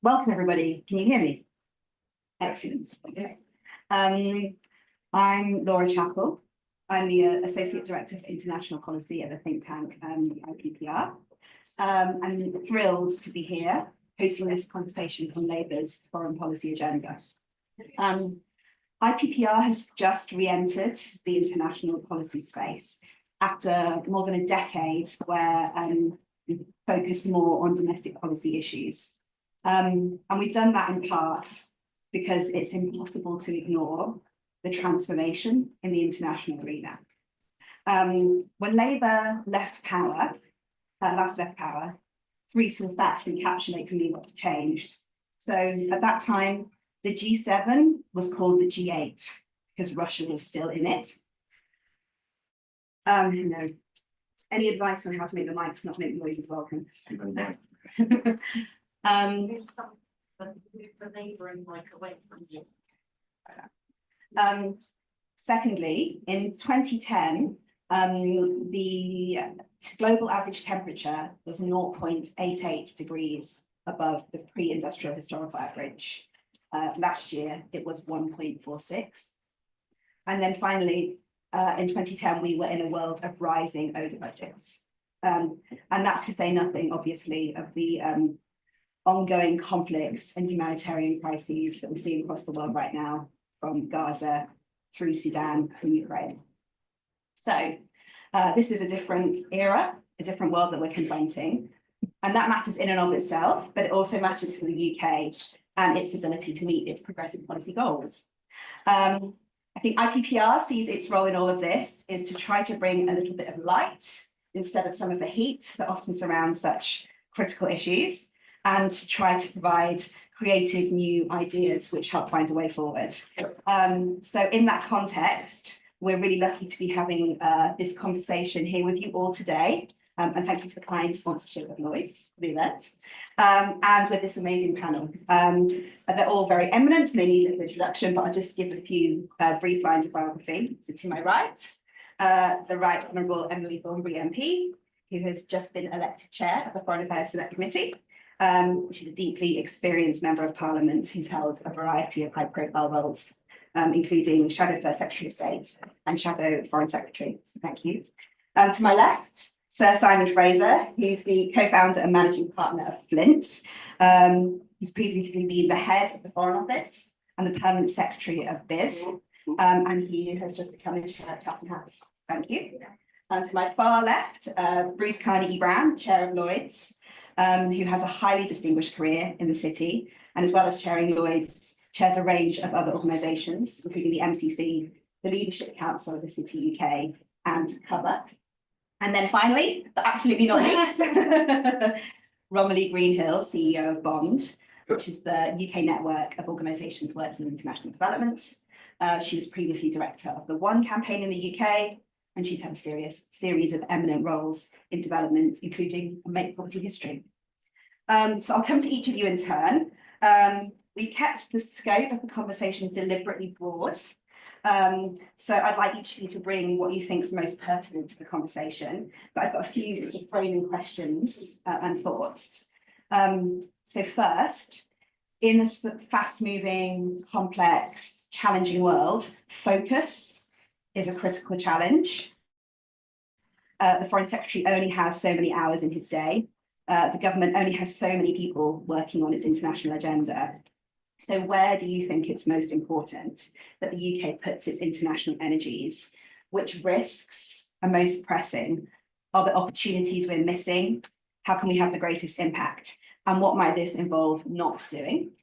Welcome, everybody. Can you hear me? Excellent. Okay. I'm Laura Chappell. I'm the Associate Director for International Policy at the think tank IPPR. I'm thrilled to be here hosting this conversation on Labour's foreign policy agenda. IPPR has just re-entered the international policy space after more than a decade where we focused more on domestic policy issues. And we've done that in part because it's impossible to ignore the transformation in the international arena. When Labour left power, last left power, three sort of facts encapsulate for me what's changed. So at that time, the G7 was called the G8 because Russia was still in it. Any advice on how to make the mics not make noise is welcome. Secondly, in 2010, the global average temperature was 0.88 degrees above the pre-industrial historical average. Last year, it was 1.46. And then finally, in 2010, we were in a world of rising ODA budgets. And that's to say nothing, obviously, of the ongoing conflicts and humanitarian crises that we're seeing across the world right now, from Gaza through Sudan and Ukraine. So this is a different era, a different world that we're confronting. And that matters in and of itself, but it also matters for the UK and its ability to meet its progressive policy goals. I think IPPR sees its role in all of this is to try to bring a little bit of light instead of some of the heat that often surrounds such critical issues, and to try to provide creative new ideas which help find a way forward. So in that context, we're really lucky to be having this conversation here with you all today. And thank you to the kind sponsorship of Lloyds for the event, and with this amazing panel. They're all very eminent and they need an introduction, but I'll just give a few brief lines of biography. So to my right, the Right Honourable Emily Thornbury MP, who has just been elected chair of the Foreign Affairs Select Committee. She's a deeply experienced member of Parliament who's held a variety of high-profile roles, including Shadow First Secretary of State and Shadow Foreign Secretary. So thank you. To my left, Sir Simon Fraser, who's the co-founder and managing partner of Flint. He's previously been the head of the Foreign Office and the permanent secretary of BIS, and he has just become the chair of Chatham House. Thank you. To my far left, Bruce Carnegie-Brown, chair of Lloyds, who has a highly distinguished career in the city, and as well as chairing Lloyds, chairs a range of other organisations, including the MCC, the Leadership Council of the City UK, and Cover. And then finally, but absolutely not least, Romilly Greenhill, CEO of Bond, which is the UK network of organisations working in international development. She was previously director of the One campaign in the UK, and she's had a series of eminent roles in development, including Make Poverty History. So I'll come to each of you in turn. We kept the scope of the conversation deliberately broad. So I'd like each of you to bring what you think is most pertinent to the conversation, but I've got a few framing questions and thoughts. So first, in this fast-moving, complex, challenging world, focus is a critical challenge. The Foreign Secretary only has so many hours in his day. The government only has so many people working on its international agenda. So where do you think it's most important that the UK puts its international energies? Which risks are most pressing? Are there opportunities we're missing? How can we have the greatest impact? And what might this involve not doing?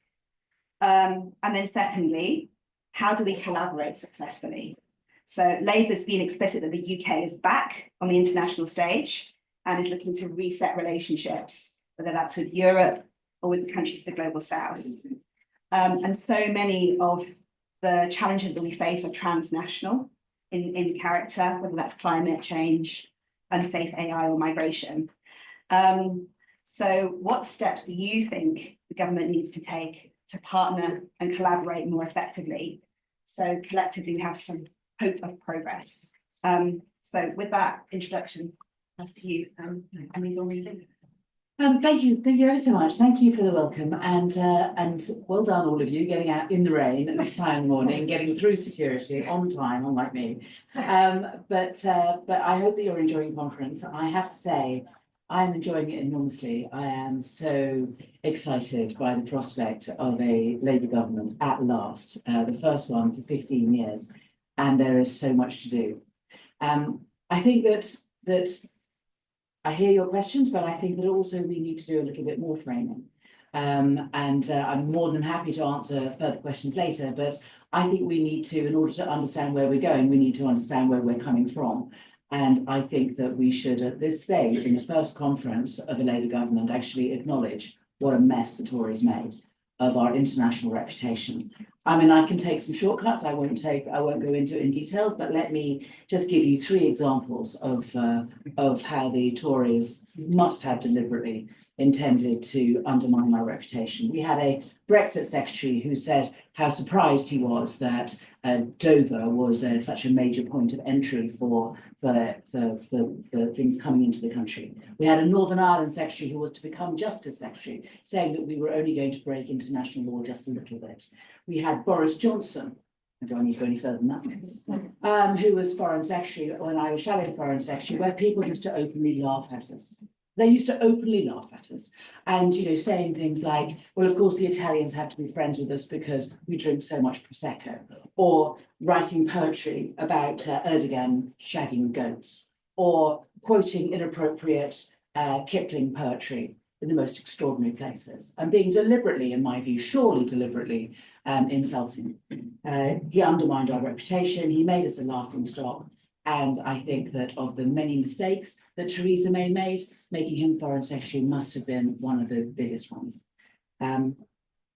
And then secondly, how do we collaborate successfully? So Labour's been explicit that the UK is back on the international stage and is looking to reset relationships, whether that's with Europe or with the countries of the Global South. And so many of the challenges that we face are transnational in character, whether that's climate change, unsafe AI or migration. So what steps do you think the government needs to take to partner and collaborate more effectively? So collectively we have some hope of progress. So with that introduction, as to you, Emily Thornbury. Thank you ever so much. Thank you for the welcome, and well done all of you getting out in the rain at this time of the morning, getting through security on time, unlike me. But I hope that you're enjoying the conference. I have to say, I'm enjoying it enormously. I am so excited by the prospect of a Labour government at last, the first one for 15 years, and there is so much to do. I think that I hear your questions, but I think that also we need to do a little bit more framing. I'm more than happy to answer further questions later, but I think we need to, in order to understand where we're going, we need to understand where we're coming from. And I think that we should, at this stage, in the first conference of a Labour government, actually acknowledge what a mess the Tories made of our international reputation. I mean, I can take some shortcuts. I won't go into it in details, but let me just give you 3 examples of how the Tories must have deliberately intended to undermine our reputation. We had a Brexit secretary who said how surprised he was that Dover was such a major point of entry for things coming into the country. We had a Northern Ireland secretary who was to become Justice Secretary, saying that we were only going to break international law just a little bit. We had Boris Johnson, I don't need to go any further than that, who was Foreign Secretary when I was Shadow Foreign Secretary, where people used to openly laugh at us. They used to openly laugh at us and, saying things like, well, of course, the Italians have to be friends with us because we drink so much Prosecco, or writing poetry about Erdogan shagging goats, or quoting inappropriate Kipling poetry in the most extraordinary places, and being deliberately, in my view, surely deliberately insulting. He undermined our reputation. He made us a laughing stock. And I think that of the many mistakes that Theresa May made, making him Foreign Secretary must have been one of the biggest ones. But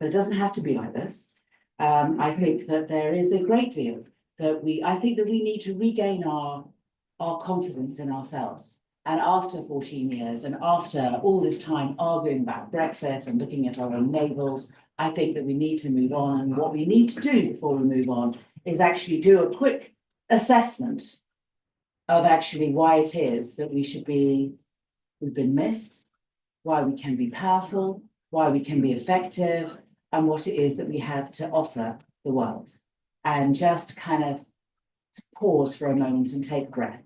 it doesn't have to be like this. I think that there is a great deal that I think that we need to regain our confidence in ourselves. And after 14 years, and after all this time arguing about Brexit and looking at our own navels, I think that we need to move on. And what we need to do before we move on is actually do a quick assessment of actually why it is that we've been missed, why we can be powerful, why we can be effective, and what it is that we have to offer the world. And just kind of pause for a moment and take a breath.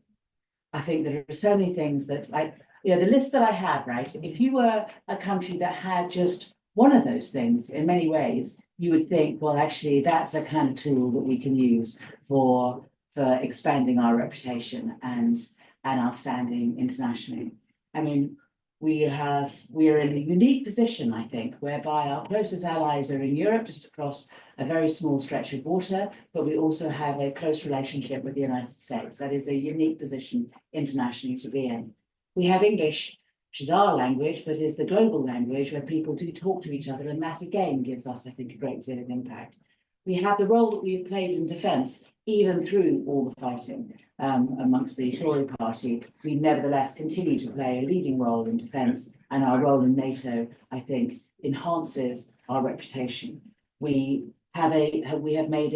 I think there are so many things that, the list that I have, right? If you were a country that had just one of those things, in many ways, you would think, well, actually, that's a kind of tool that we can use for expanding our reputation and our standing internationally. I mean, we are in a unique position, I think, whereby our closest allies are in Europe, just across a very small stretch of water, but we also have a close relationship with the United States. That is a unique position internationally to be in. We have English, which is our language, but is the global language where people do talk to each other, and that again gives us, I think, a great deal of impact. We have the role that we've played in defence, even through all the fighting amongst the Tory party. We nevertheless continue to play a leading role in defence, and our role in NATO, I think, enhances our reputation. We have made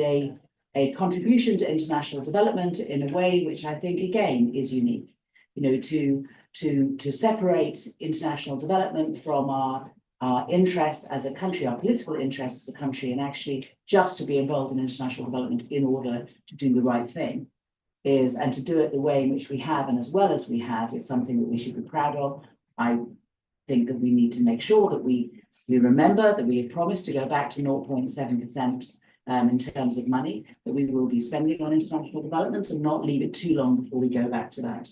a contribution to international development in a way which I think, again, is unique. To separate international development from our interests as a country, our political interests as a country, and actually just to be involved in international development in order to do the right thing and to do it the way in which we have and as well as we have is something that we should be proud of. I think that we need to make sure that we remember that we have promised to go back to 0.7% in terms of money that we will be spending on international development and not leave it too long before we go back to that.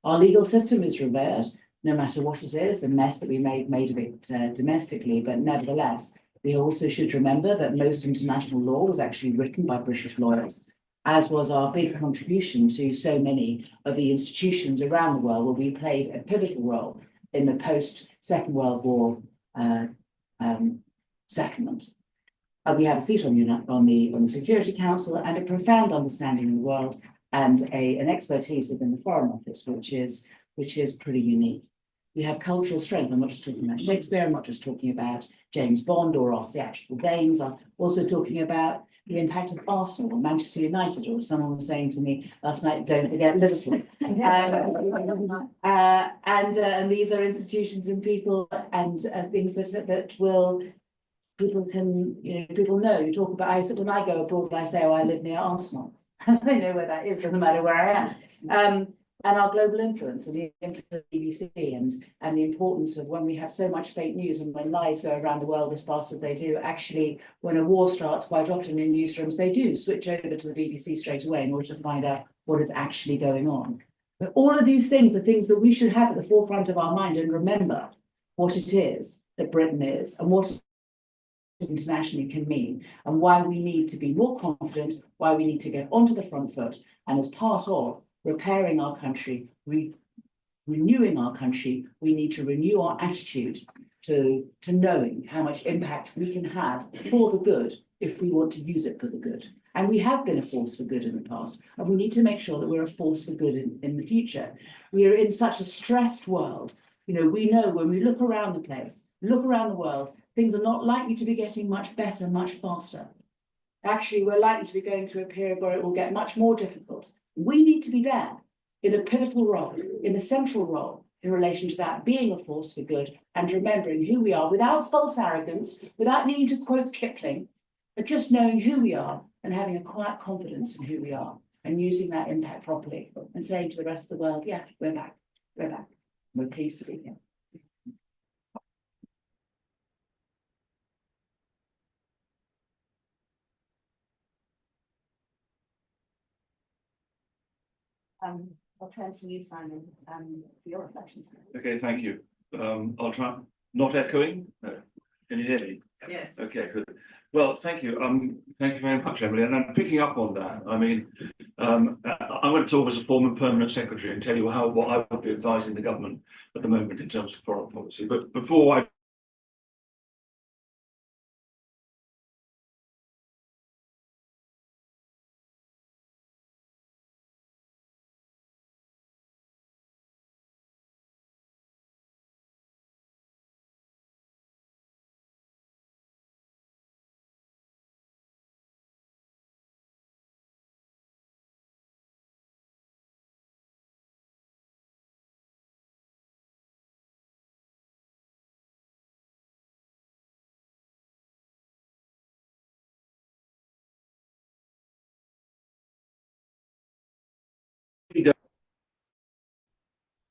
Our legal system is revered, no matter what it is, the mess that we made of it domestically, but nevertheless, we also should remember that most international law was actually written by British lawyers, as was our big contribution to so many of the institutions around the world where we played a pivotal role in the post-Second World War settlement. We have a seat on the Security Council and a profound understanding of the world and an expertise within the Foreign Office, which is pretty unique. We have cultural strength. I'm not just talking about Shakespeare, I'm not just talking about James Bond or our theatrical games. I'm also talking about the impact of Arsenal or Manchester United, or someone was saying to me last night, don't forget Liverpool. And these are institutions and people and things that will, people can, people know. You talk about, when I go abroad, I say, oh, I live near Arsenal. They know where that is, doesn't matter where I am. And our global influence and the influence of the BBC and the importance of when we have so much fake news and when lies go around the world as fast as they do, actually, when a war starts, quite often in newsrooms, they do switch over to the BBC straight away in order to find out what is actually going on. But all of these things are things that we should have at the forefront of our mind and remember what it is that Britain is and what it internationally can mean and why we need to be more confident, why we need to get onto the front foot, and as part of repairing our country, renewing our country, we need to renew our attitude to knowing how much impact we can have for the good if we want to use it for the good. And we have been a force for good in the past, and we need to make sure that we're a force for good in the future. We are in such a stressed world. We know when we look around the place, look around the world, things are not likely to be getting much better, much faster. Actually, we're likely to be going through a period where it will get much more difficult. We need to be there in a pivotal role, in a central role in relation to that, being a force for good and remembering who we are without false arrogance, without needing to quote Kipling, but just knowing who we are and having a quiet confidence in who we are and using that impact properly and saying to the rest of the world, yeah, we're back, we're pleased to be here. I'll turn to you, Simon, for your reflections. Okay, thank you. I'll try not echoing. Can you hear me? Yes. Okay, good. Well, thank you. Thank you very much, Emily. And I'm picking up on that. I mean, I'm going to talk as a former permanent secretary and tell you what I would be advising the government at the moment in terms of foreign policy. But before I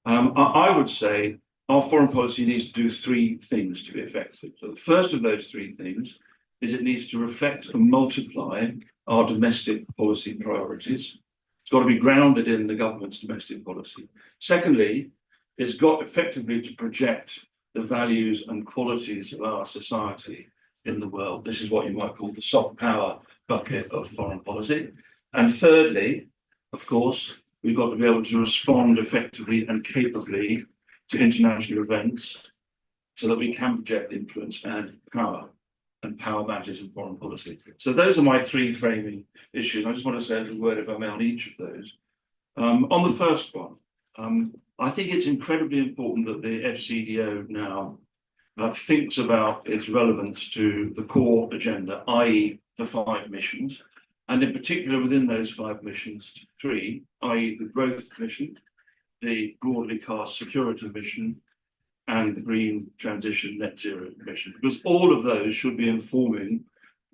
I would say our foreign policy needs to do three things to be effective. So the first of those three things is it needs to reflect and multiply our domestic policy priorities. It's got to be grounded in the government's domestic policy. Secondly, it's got effectively to project the values and qualities of our society in the world. This is what you might call the soft power bucket of foreign policy. And thirdly, of course, we've got to be able to respond effectively and capably to international events so that we can project influence and power matters in foreign policy. So those are my three framing issues. I just want to say a little word, if I may, on each of those. On the first one, I think it's incredibly important that the FCDO now thinks about its relevance to the core agenda, i.e. the 5 missions. And in particular, within those 5 missions, 3, i.e. the growth mission, the broadly cast security mission, and the green transition net zero mission, because all of those should be informing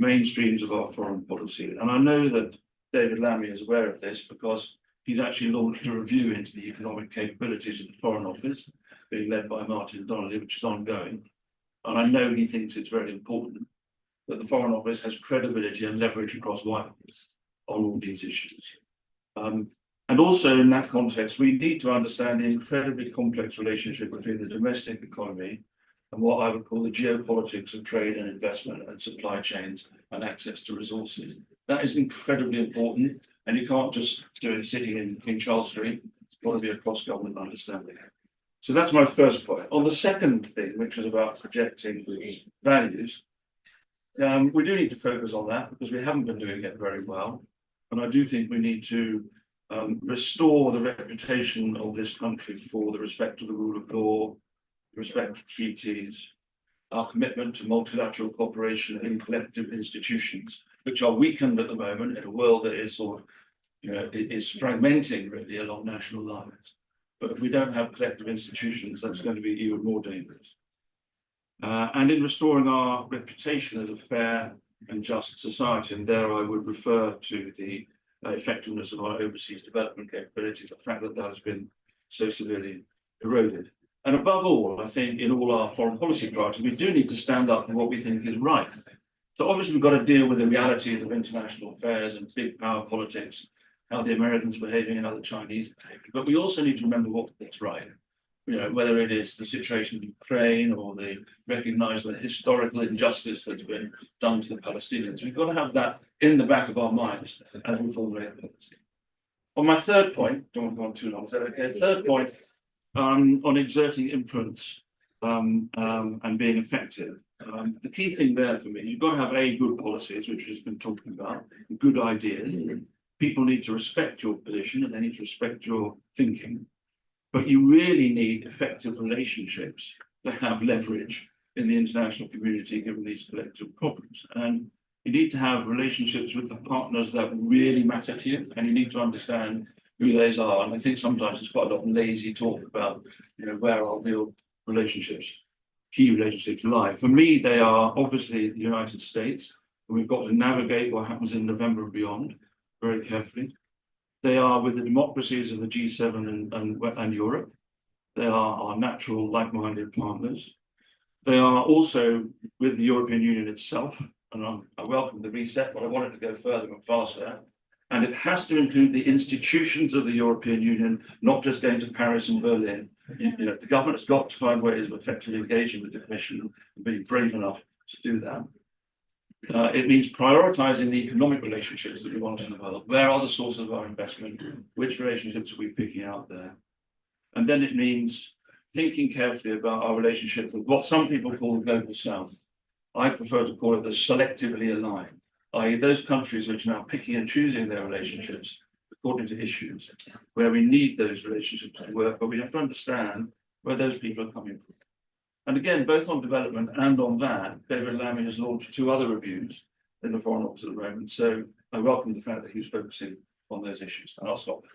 mainstreams of our foreign policy. And I know that David Lammy is aware of this because he's actually launched a review into the economic capabilities of the Foreign Office, being led by Martin Donnelly, which is ongoing. And I know he thinks it's very important that the Foreign Office has credibility and leverage across White House on all these issues. And also in that context, we need to understand the incredibly complex relationship between the domestic economy and what I would call the geopolitics of trade and investment and supply chains and access to resources. That is incredibly important, and you can't just do it sitting in King Charles Street. It's got to be a cross-government understanding. So that's my first point. On the second thing, which is about projecting the values, we do need to focus on that because we haven't been doing it very well. And I do think we need to restore the reputation of this country for the respect of the rule of law, respect for treaties, our commitment to multilateral cooperation in collective institutions, which are weakened at the moment in a world that is sort of, is fragmenting really along national lines. But if we don't have collective institutions, that's going to be even more dangerous. And in restoring our reputation as a fair and just society, and there I would refer to the effectiveness of our overseas development capability, the fact that that has been so severely eroded. And above all, I think in all our foreign policy priorities, we do need to stand up for what we think is right. So obviously we've got to deal with the realities of international affairs and big power politics, how the Americans are behaving and how the Chinese behave. But we also need to remember what's right. Whether it is the situation in Ukraine or the recognize the historical injustice that's been done to the Palestinians. We've got to have that in the back of our minds as we formulate policy. On my third point, don't want to go on too long, is that okay? Third point, on exerting influence and being effective. The key thing there for me, you've got to have good policies, which we've been talking about, good ideas. People need to respect your position and they need to respect your thinking. But you really need effective relationships to have leverage in the international community, given these collective problems. And you need to have relationships with the partners that really matter to you, and you need to understand who those are. And I think sometimes it's quite a lot of lazy talk about, where our real relationships, key relationships lie. For me, they are obviously the United States, and we've got to navigate what happens in November and beyond very carefully. They are with the democracies of the G7 and Europe. They are our natural like-minded partners. They are also with the European Union itself, and I welcome the reset, but I want it to go further and faster. And it has to include the institutions of the European Union, not just going to Paris and Berlin. The government has got to find ways of effectively engaging with the Commission and being brave enough to do that. It means prioritizing the economic relationships that we want in the world. Where are the sources of our investment? Which relationships are we picking out there? And then it means thinking carefully about our relationship with what some people call the global south. I prefer to call it the selectively aligned, i.e. those countries which are now picking and choosing their relationships according to issues, where we need those relationships to work, but we have to understand where those people are coming from. And again, both on development and on that, David Lammy has launched 2 other reviews in the Foreign Office at the moment. So I welcome the fact that he's focusing on those issues. And I'll stop there.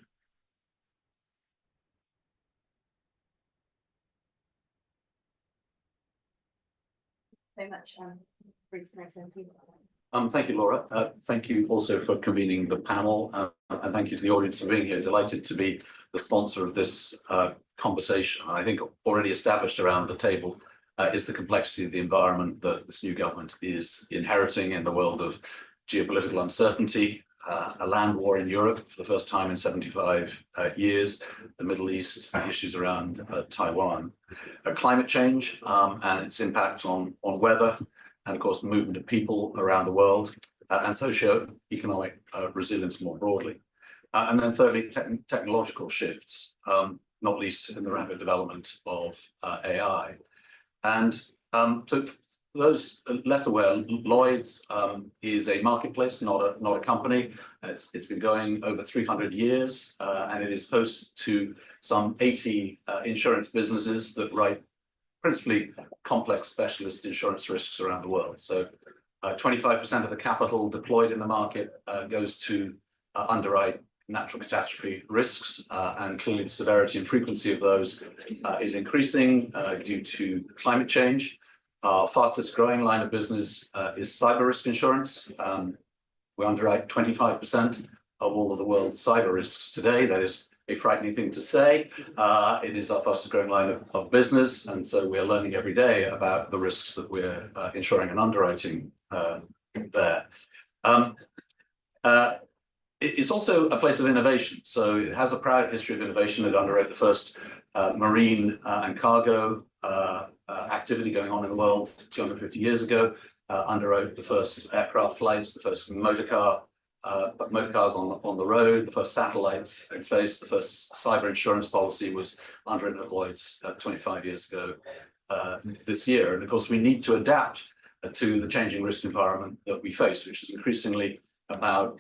So much, Bruce. Thank you, Laura. Thank you also for convening the panel, and thank you to the audience for being here. Delighted to be the sponsor of this conversation. I think already established around the table is the complexity of the environment that this new government is inheriting in the world of geopolitical uncertainty, a land war in Europe for the first time in 75 years, the Middle East, issues around Taiwan, climate change and its impact on weather, and of course the movement of people around the world, and socio-economic resilience more broadly. And then thirdly, technological shifts, not least in the rapid development of AI. And to those less aware, Lloyds is a marketplace, not a company. It's been going over 300 years, and it is host to some 80 insurance businesses that write principally complex specialist insurance risks around the world. So 25% of the capital deployed in the market goes to underwrite natural catastrophe risks, and clearly the severity and frequency of those is increasing due to climate change. Our fastest growing line of business is cyber risk insurance. We underwrite 25% of all of the world's cyber risks today. That is a frightening thing to say. It is our fastest growing line of business, and so we're learning every day about the risks that we're insuring and underwriting there. It's also a place of innovation. So it has a proud history of innovation. It underwrote the first marine and cargo activity going on in the world 250 years ago, underwrote the first aircraft flights, the first motorcars on the road, the first satellites in space, the first cyber insurance policy was underwritten at Lloyds 25 years ago this year. And of course, we need to adapt to the changing risk environment that we face, which is increasingly about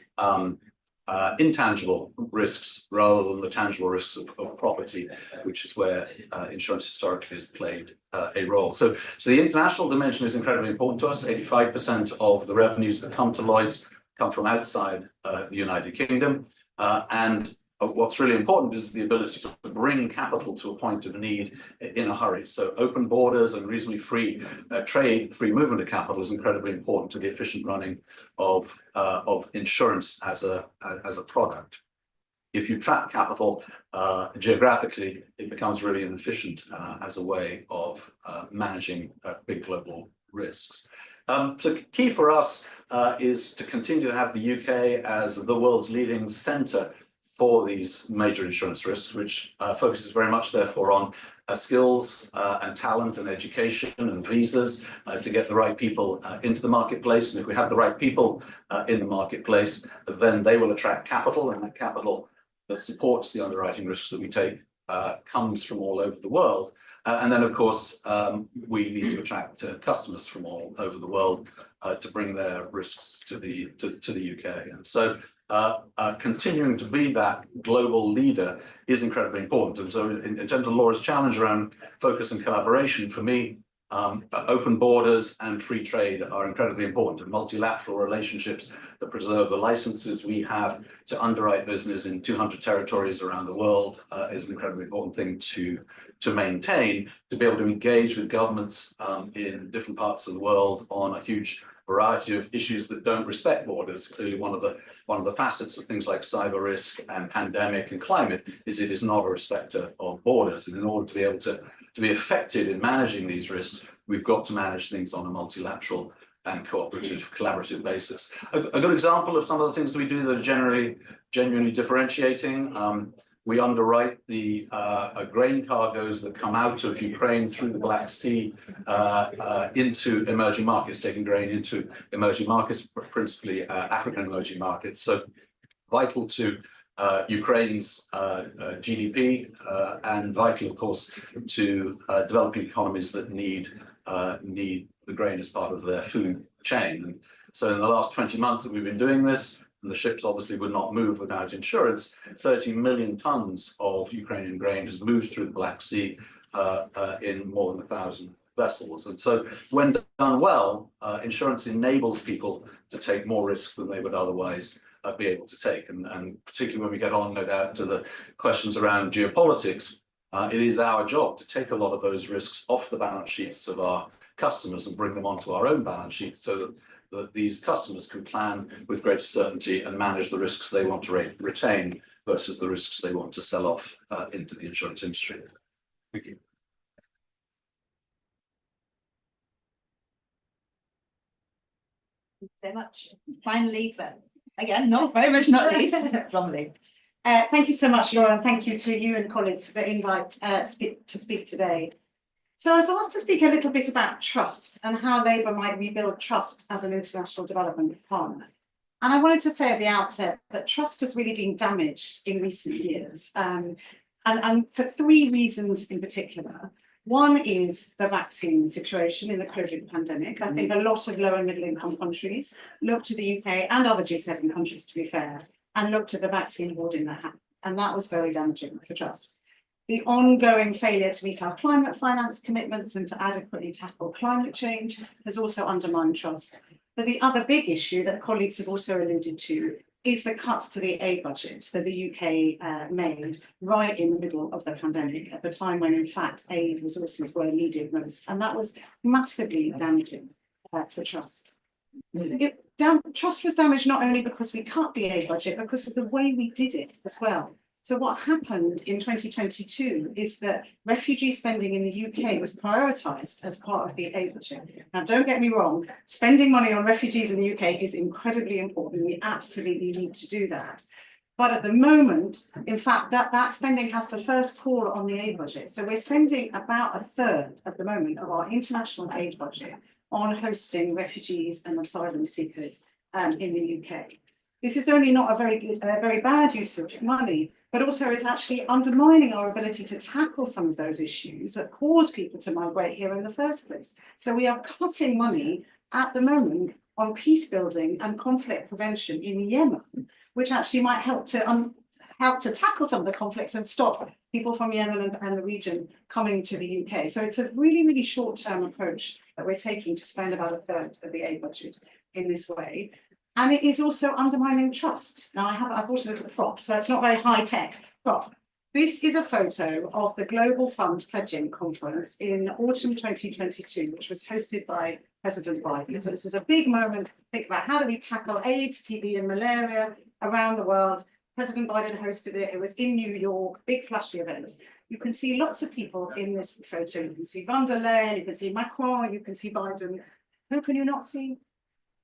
intangible risks rather than the tangible risks of property, which is where insurance historically has played a role. So the international dimension is incredibly important to us. 85% of the revenues that come to Lloyds come from outside the United Kingdom. And what's really important is the ability to bring capital to a point of need in a hurry. So open borders and reasonably free trade, free movement of capital is incredibly important to the efficient running of insurance as a product. If you trap capital geographically, it becomes really inefficient as a way of managing big global risks. So key for us is to continue to have the UK as the world's leading centre for these major insurance risks, which focuses very much therefore on skills and talent and education and visas to get the right people into the marketplace. And if we have the right people in the marketplace, then they will attract capital, and that capital that supports the underwriting risks that we take comes from all over the world. And then, of course, we need to attract customers from all over the world to bring their risks to the UK. And so continuing to be that global leader is incredibly important. And so in terms of Laura's challenge around focus and collaboration, for me, open borders and free trade are incredibly important, and multilateral relationships that preserve the licenses we have to underwrite business in 200 territories around the world is an incredibly important thing to maintain, to be able to engage with governments in different parts of the world on a huge variety of issues that don't respect borders. Clearly, one of the facets of things like cyber risk and pandemic and climate is it is not a respecter of borders. And in order to be able to be effective in managing these risks, we've got to manage things on a multilateral and cooperative, collaborative basis. A good example of some of the things that we do that are genuinely differentiating. We underwrite the grain cargoes that come out of Ukraine through the Black Sea into emerging markets, taking grain into emerging markets, principally African emerging markets. So vital to Ukraine's GDP and vital, of course, to developing economies that need the grain as part of their food chain. And so in the last 20 months that we've been doing this, and the ships obviously would not move without insurance, 30 million tons of Ukrainian grain has moved through the Black Sea in more than 1,000 vessels. And so when done well, insurance enables people to take more risks than they would otherwise be able to take. And particularly when we get on, no doubt, to the questions around geopolitics, it is our job to take a lot of those risks off the balance sheets of our customers and bring them onto our own balance sheets so that these customers can plan with greater certainty and manage the risks they want to retain versus the risks they want to sell off into the insurance industry. Thank you. Thank you so much. Finally, but again, not very much not least, Romilly. Thank you so much, Laura, and thank you to you and colleagues for the invite to speak today. So I was asked to speak a little bit about trust and how Labour might rebuild trust as an international development partner. And I wanted to say at the outset that trust has really been damaged in recent years, and for three reasons in particular. One is the vaccine situation in the COVID pandemic. I think a lot of low and middle income countries looked to the UK and other G7 countries, to be fair, and looked at the vaccine hoarding that happened. And that was very damaging for trust. The ongoing failure to meet our climate finance commitments and to adequately tackle climate change has also undermined trust. But the other big issue that colleagues have also alluded to is the cuts to the aid budget that the UK made right in the middle of the pandemic, at the time when, in fact, aid resources were needed most. And that was massively damaging for trust. Trust was damaged not only because we cut the aid budget, but because of the way we did it as well. So what happened in 2022 is that refugee spending in the UK was prioritised as part of the aid budget. Now, don't get me wrong, spending money on refugees in the UK is incredibly important. We absolutely need to do that. But at the moment, in fact, that spending has the first call on the aid budget. So we're spending about a third at the moment of our international aid budget on hosting refugees and asylum seekers in the UK. This is only not a very bad use of money, but also is actually undermining our ability to tackle some of those issues that cause people to migrate here in the first place. So we are cutting money at the moment on peace building and conflict prevention in Yemen, which actually might help to tackle some of the conflicts and stop people from Yemen and the region coming to the UK. So it's a really, really short-term approach that we're taking to spend about a third of the aid budget in this way. And it is also undermining trust. Now I brought a little prop, so it's not very high-tech prop. This is a photo of the Global Fund Pledging Conference in autumn 2022, which was hosted by President Biden. So this was a big moment. Think about how do we tackle AIDS, TB and malaria around the world. President Biden hosted it. It was in New York, big flashy event. You can see lots of people in this photo. You can see von der Leyen, you can see Macron, you can see Biden. Who can you not see?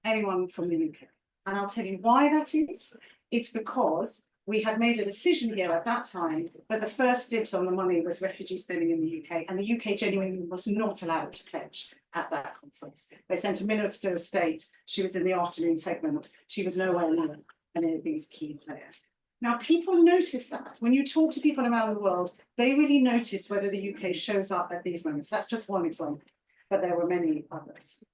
Anyone from the UK. And I'll tell you why that is. It's because we had made a decision here at that time that the first dibs on the money was refugee spending in the UK, and the UK genuinely was not allowed to pledge at that conference. They sent a Minister of State. She was in the afternoon segment. She was nowhere near any of these key players. Now, people notice that. When you talk to people around the world, they really notice whether the UK shows up at these moments. That's just one example, but there were many others.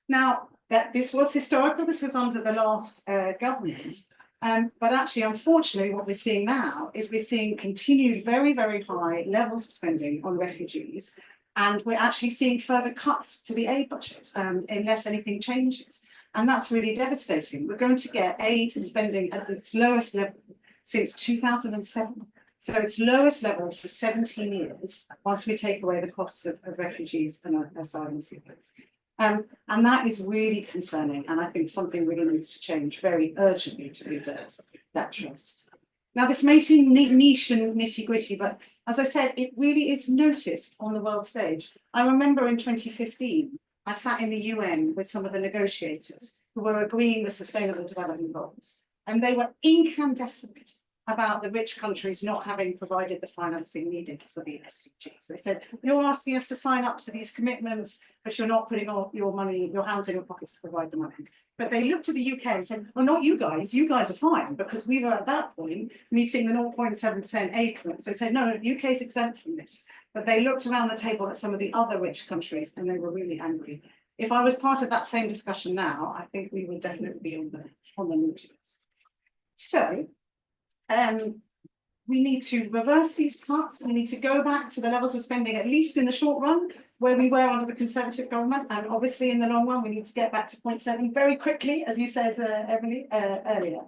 Now, this was historical. This was under the last government. But actually, unfortunately, what we're seeing now is we're seeing continued very, very high levels of spending on refugees. And we're actually seeing further cuts to the aid budget unless anything changes. And that's really devastating. We're going to get aid spending at its lowest level since 2007. So its lowest level for 17 years once we take away the costs of refugees and asylum seekers. And that is really concerning. And I think something really needs to change very urgently to rebuild that trust. Now, this may seem niche and nitty gritty, but as I said, it really is noticed on the world stage. I remember in 2015, I sat in the UN with some of the negotiators who were agreeing the Sustainable Development Goals, and they were incandescent about the rich countries not having provided the financing needed for the SDGs. They said, you're asking us to sign up to these commitments, but you're not putting all your money, your hands in your pockets to provide the money. But they looked at the UK and said, well, not you guys are fine, because we were at that point meeting the 0.7% aid commitments. They said, no, UK is exempt from this. But they looked around the table at some of the other rich countries and they were really angry. If I was part of that same discussion now, I think we would definitely be on the naughty list. So, we need to reverse these cuts. We need to go back to the levels of spending, at least in the short run, where we were under the Conservative government. And obviously in the long run, we need to get back to 0.7 very quickly, as you said, Emily, earlier.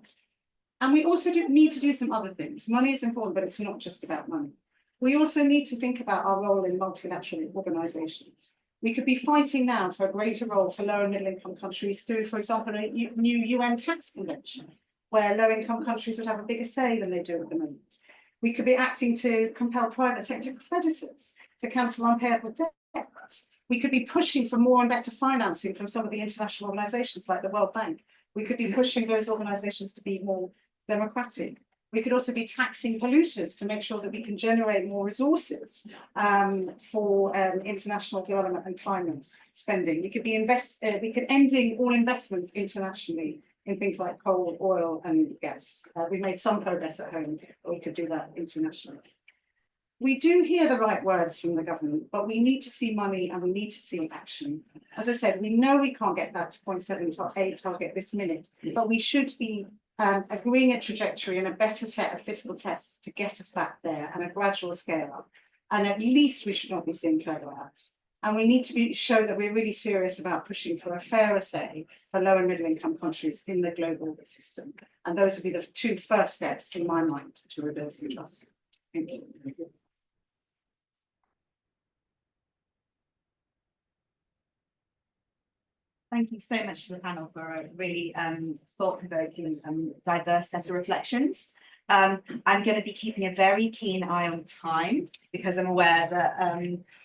And we also need to do some other things. Money is important, but it's not just about money. We also need to think about our role in multilateral organisations. We could be fighting now for a greater role for low and middle income countries through, for example, a new UN tax convention, where low-income countries would have a bigger say than they do at the moment. We could be acting to compel private sector creditors to cancel unpayable debts. We could be pushing for more and better financing from some of the international organisations like the World Bank. We could be pushing those organisations to be more democratic. We could also be taxing polluters to make sure that we can generate more resources for international development and climate spending. We could be ending all investments internationally in things like coal, oil and gas. We made some progress at home, but we could do that internationally. We do hear the right words from the government, but we need to see money and we need to see action. As I said, we know we can't get that to 0.7 target this minute, but we should be agreeing a trajectory and a better set of fiscal tests to get us back there and a gradual scale up. And at least we should not be seeing further cuts. And we need to show that we're really serious about pushing for a fairer say for low and middle income countries in the global system. And those would be the two first steps in my mind to rebuilding trust. Thank you. Thank you so much to the panel for a really thought-provoking and diverse set of reflections. I'm going to be keeping a very keen eye on time because I'm aware that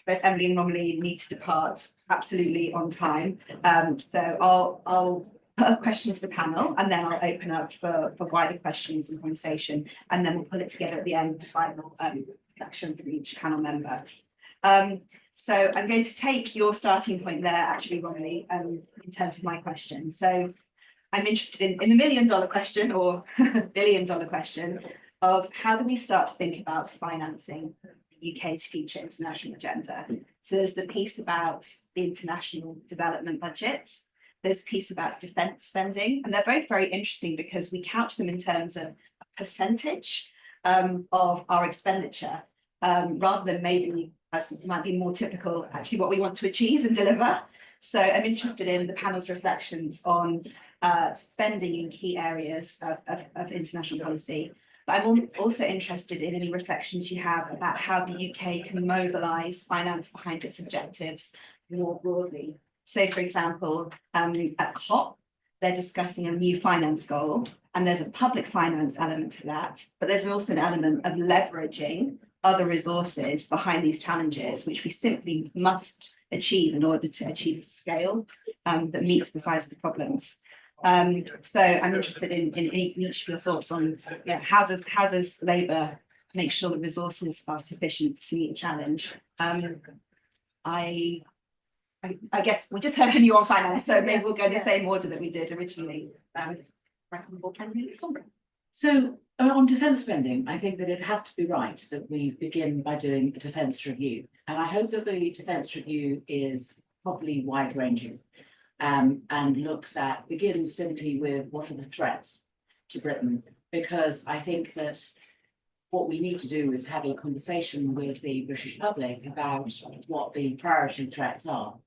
both Emily and Romilly need to depart absolutely on time. So I'll put a question to the panel and then I'll open up for wider questions and conversation, and then we'll pull it together at the end, the final reflection from each panel member. So I'm going to take your starting point there, actually, Romilly, in terms of my question. So I'm interested in the $1 million question or $1 billion question of how do we start to think about financing the UK's future international agenda? So there's the piece about the international development budget. there's a piece about defence spending, and they're both very interesting because we couch them in terms of a percentage of our expenditure, rather than maybe, as might be more typical, actually what we want to achieve and deliver. So I'm interested in the panel's reflections on spending in key areas of international policy. But I'm also interested in any reflections you have about how the UK can mobilise finance behind its objectives more broadly. So, for example, at COP, they're discussing a new finance goal, and there's a public finance element to that, but there's also an element of leveraging other resources behind these challenges, which we simply must achieve in order to achieve the scale that meets the size of the problems. So I'm interested in each of your thoughts on how does Labour make sure that resources are sufficient to meet the challenge. I guess we just heard from you on finance, so maybe we'll go the same order that we did originally. So on defence spending, I think that it has to be right that we begin by doing a defence review. And I hope that the defence review is properly wide-ranging and begins simply with what are the threats to Britain, because I think that what we need to do is have a conversation with the British public about what the priority threats are.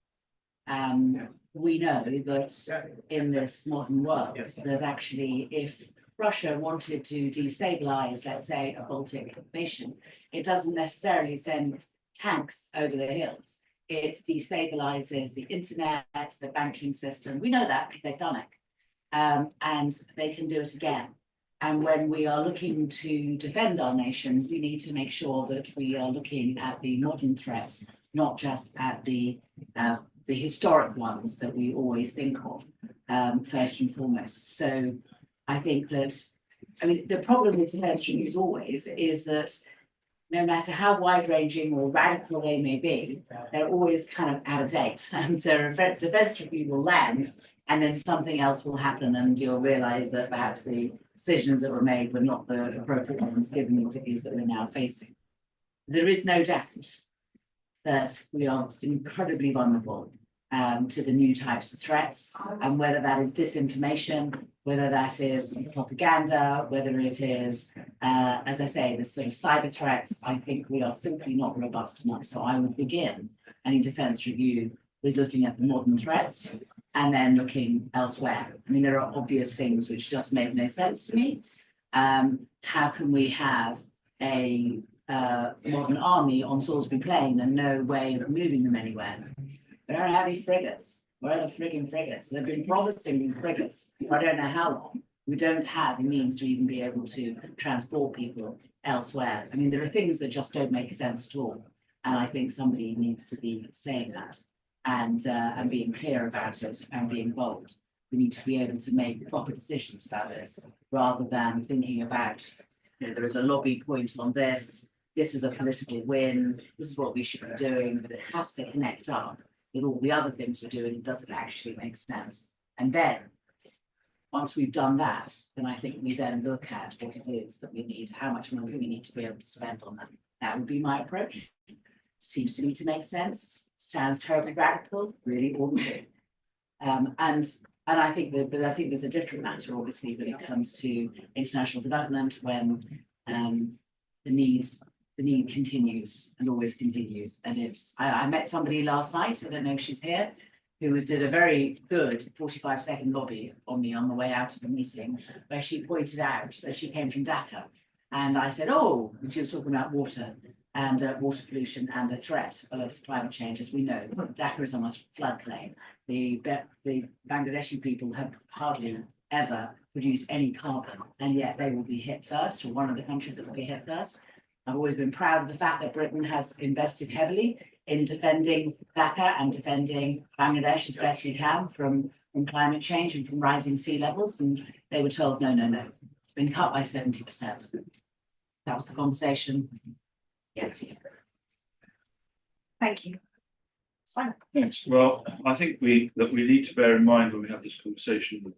We know that in this modern world, that actually if Russia wanted to destabilise, let's say, a Baltic nation, it doesn't necessarily send tanks over the hills. It destabilises the internet, the banking system. We know that because they've done it. And they can do it again. And when we are looking to defend our nation, we need to make sure that we are looking at the modern threats, not just at the historic ones that we always think of, first and foremost. So I think that, the problem with defence reviews always is that no matter how wide-ranging or radical they may be, they're always kind of out of date. And so a defence review will land, and then something else will happen, and you'll realise that perhaps the decisions that were made were not the appropriate ones given the difficulties that we're now facing. There is no doubt that we are incredibly vulnerable to the new types of threats, and whether that is disinformation, whether that is propaganda, whether it is, as I say, the sort of cyber threats, I think we are simply not robust enough. So I would begin any defence review with looking at the modern threats and then looking elsewhere. There are obvious things which just make no sense to me. How can we have a modern army on Salisbury Plain and no way of moving them anywhere? We don't have any frigates. Where are the frigging frigates? They've been promising these frigates for I don't know how long. We don't have the means to even be able to transport people elsewhere. There are things that just don't make sense at all. And I think somebody needs to be saying that and being clear about it and being bold. We need to be able to make proper decisions about this rather than thinking about, there is a lobby point on this. This is a political win. This is what we should be doing, but it has to connect up with all the other things we're doing. It doesn't actually make sense. And then once we've done that, then I think we then look at what it is that we need, how much money we need to be able to spend on that. That would be my approach. Seems to me to make sense. Sounds terribly radical, really ordinary. And I think but I think there's a different matter, obviously, when it comes to international development, when the need continues and always continues. And I met somebody last night, I don't know if she's here, who did a very good 45-second lobby on me on the way out of the meeting, where she pointed out that she came from Dhaka. And I said, oh, and she was talking about water and water pollution and the threat of climate change. As we know, Dhaka is on a floodplain. The Bangladeshi people have hardly ever produced any carbon, and yet they will be hit first, or one of the countries that will be hit first. I've always been proud of the fact that Britain has invested heavily in defending Dhaka and defending Bangladesh as best we can from climate change and from rising sea levels. And they were told, no, it's been cut by 70%. That was the conversation. Yes. Thank you. Simon. Thanks. Well, I think we need to bear in mind when we have this conversation the